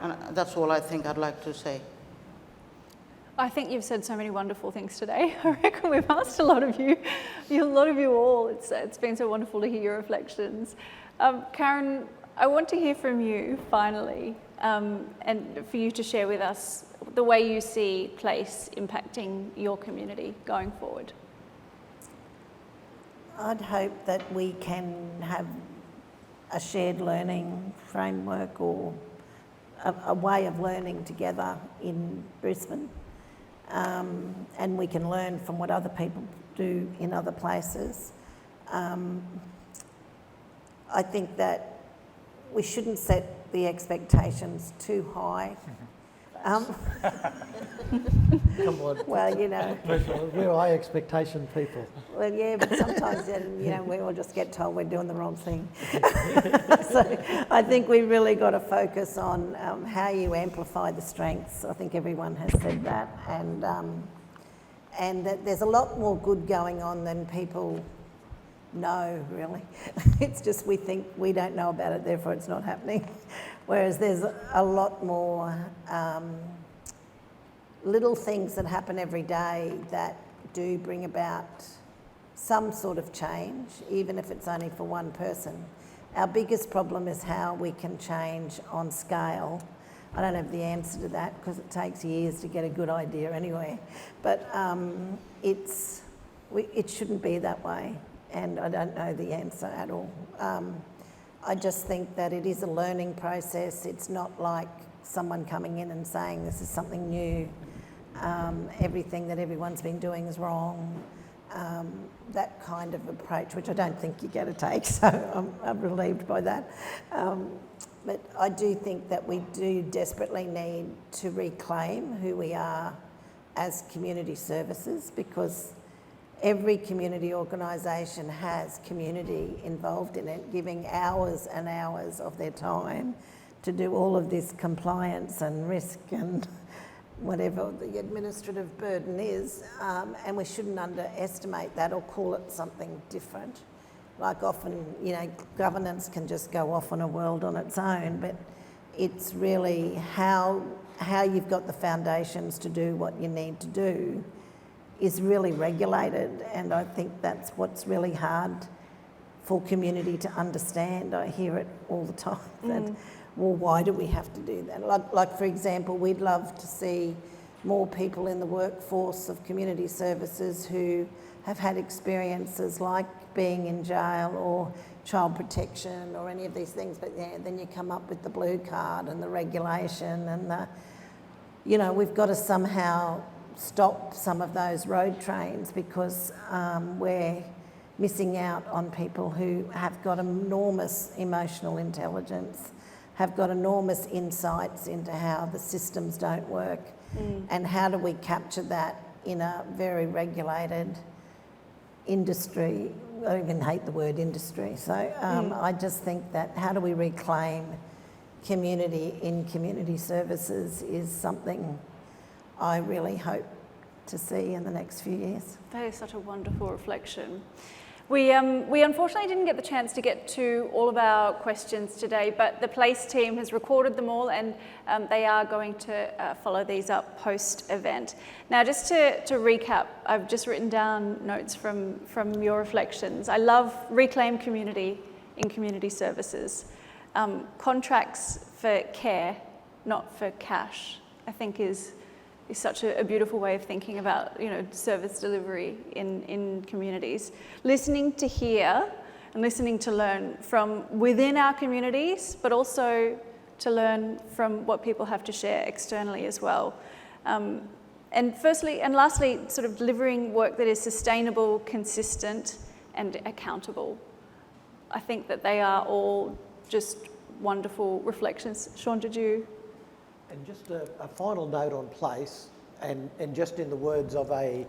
And that's all I think I'd like to say. I think you've said so many wonderful things today. I reckon we've asked a lot of you all. It's been so wonderful to hear your reflections. Karyn, I want to hear from you finally, and for you to share with us the way you see place impacting your community going forward. I'd hope that we can have a shared learning framework or a way of learning together in Brisbane, and we can learn from what other people do in other places. I think that we shouldn't set the expectations too high. Come on. Well, you know. We're high expectation people. Well, yeah, but sometimes, you know, we all just get told we're doing the wrong thing. So I think we really got to focus on how you amplify the strengths. I think everyone has said that, and that there's a lot more good going on than people know, really. It's just we think we don't know about it, therefore it's not happening. Whereas there's a lot more little things that happen every day that do bring about some sort of change, even if it's only for one person. Our biggest problem is how we can change on scale. I don't have the answer to that because it takes years to get a good idea anyway. But it shouldn't be that way, and I don't know the answer at all. I just think that it is a learning process. It's not like someone coming in and saying this is something new. Everything that everyone's been doing is wrong. That kind of approach, which I don't think you're going to take, so I'm relieved by that. But I do think that we do desperately need to reclaim who we are as community services, because every community organisation has community involved in it, giving hours and hours of their time to do all of this compliance and risk and whatever the administrative burden is, and we shouldn't underestimate that or call it something different. Like often, you know, governance can just go off on a world on its own, but it's really how you've got the foundations to do what you need to do is really regulated, and I think that's what's really hard for community to understand. I hear it all the time that, well, why do we have to do that? Like for example, we'd love to see more people in the workforce of community services who have had experiences like being in jail or child protection or any of these things, but yeah, then you come up with the blue card and the regulation and the, you know, we've got to somehow stop some of those road trains because we're missing out on people who have got enormous emotional intelligence, have got enormous insights into how the systems don't work, and how do we capture that in a very regulated industry I even hate the word industry. So I just think that how do we reclaim community in community services is something I really hope to see in the next few years. That is such a wonderful reflection. We unfortunately didn't get the chance to get to all of our questions today, but the Place team has recorded them all, and they are going to follow these up post-event. Now, just to recap, I've just written down notes from your reflections. I love reclaim community in community services. Contracts for care, not for cash, I think is such a beautiful way of thinking about, service delivery in communities. Listening to hear and listening to learn from within our communities, but also to learn from what people have to share externally as well. And lastly, sort of delivering work that is sustainable, consistent, and accountable. I think that they are all just wonderful reflections. Sean, did you? And just a final note on Place, and just in the words of an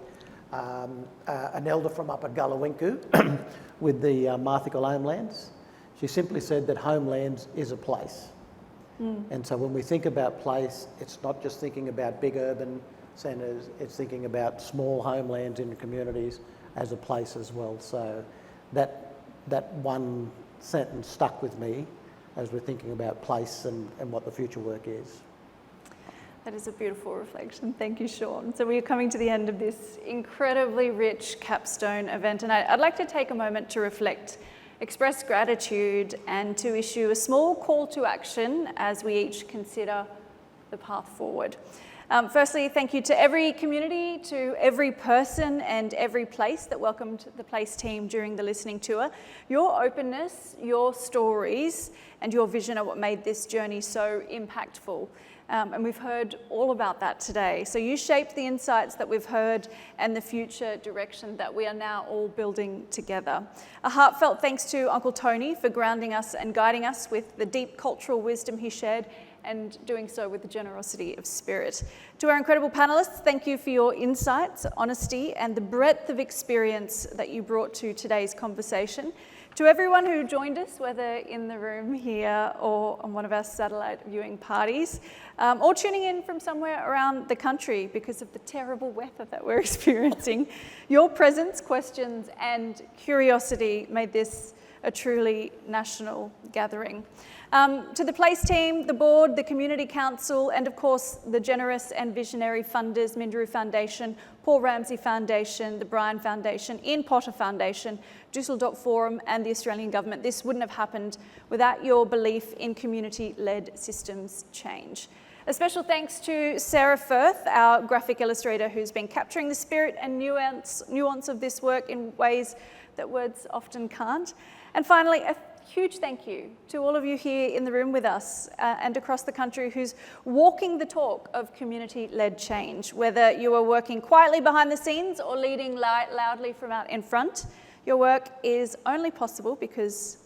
elder from up at Gullawinku with the Marthical Homelands, she simply said that homelands is a place. And so when we think about place, it's not just thinking about big urban centres, it's thinking about small homelands in communities as a place as well. So that one sentence stuck with me as we're thinking about place and what the future work is. That is a beautiful reflection. Thank you, Sean. So we're coming to the end of this incredibly rich Capstone event, and I'd like to take a moment to reflect, express gratitude, and to issue a small call to action as we each consider the path forward. Firstly, thank you to every community, to every person and every place that welcomed the Place team during the listening tour. Your openness, your stories, and your vision are what made this journey so impactful. And we've heard all about that today. So you shaped the insights that we've heard and the future direction that we are now all building together. A heartfelt thanks to Uncle Tony for grounding us and guiding us with the deep cultural wisdom he shared, and doing so with the generosity of spirit. To our incredible panellists, thank you for your insights, honesty, and the breadth of experience that you brought to today's conversation. To everyone who joined us, whether in the room here or on one of our satellite viewing parties, or tuning in from somewhere around the country because of the terrible weather that we're experiencing, your presence, questions, and curiosity made this a truly national gathering. To the Place team, the board, the Community Council, and of course the generous and visionary funders, Mindru Foundation, Paul Ramsay Foundation, the Bryan Foundation, Ian Potter Foundation, Düsseldorf Forum, and the Australian Government. This wouldn't have happened without your belief in community-led systems change. A special thanks to Sarah Firth, our graphic illustrator, who's been capturing the spirit and nuance of this work in ways that words often can't. And finally, a huge thank you to all of you here in the room with us and across the country who's walking the talk of community-led change. Whether you are working quietly behind the scenes or leading loudly from out in front, your work is only possible because,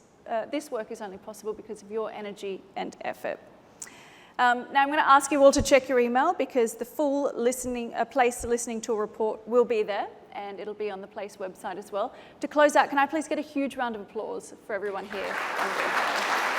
this work is only possible because of your energy and effort. Now I'm going to ask you all to check your email because the full Place listening tour report will be there, and it'll be on the Place website as well. To close out, can I please get a huge round of applause for everyone here on the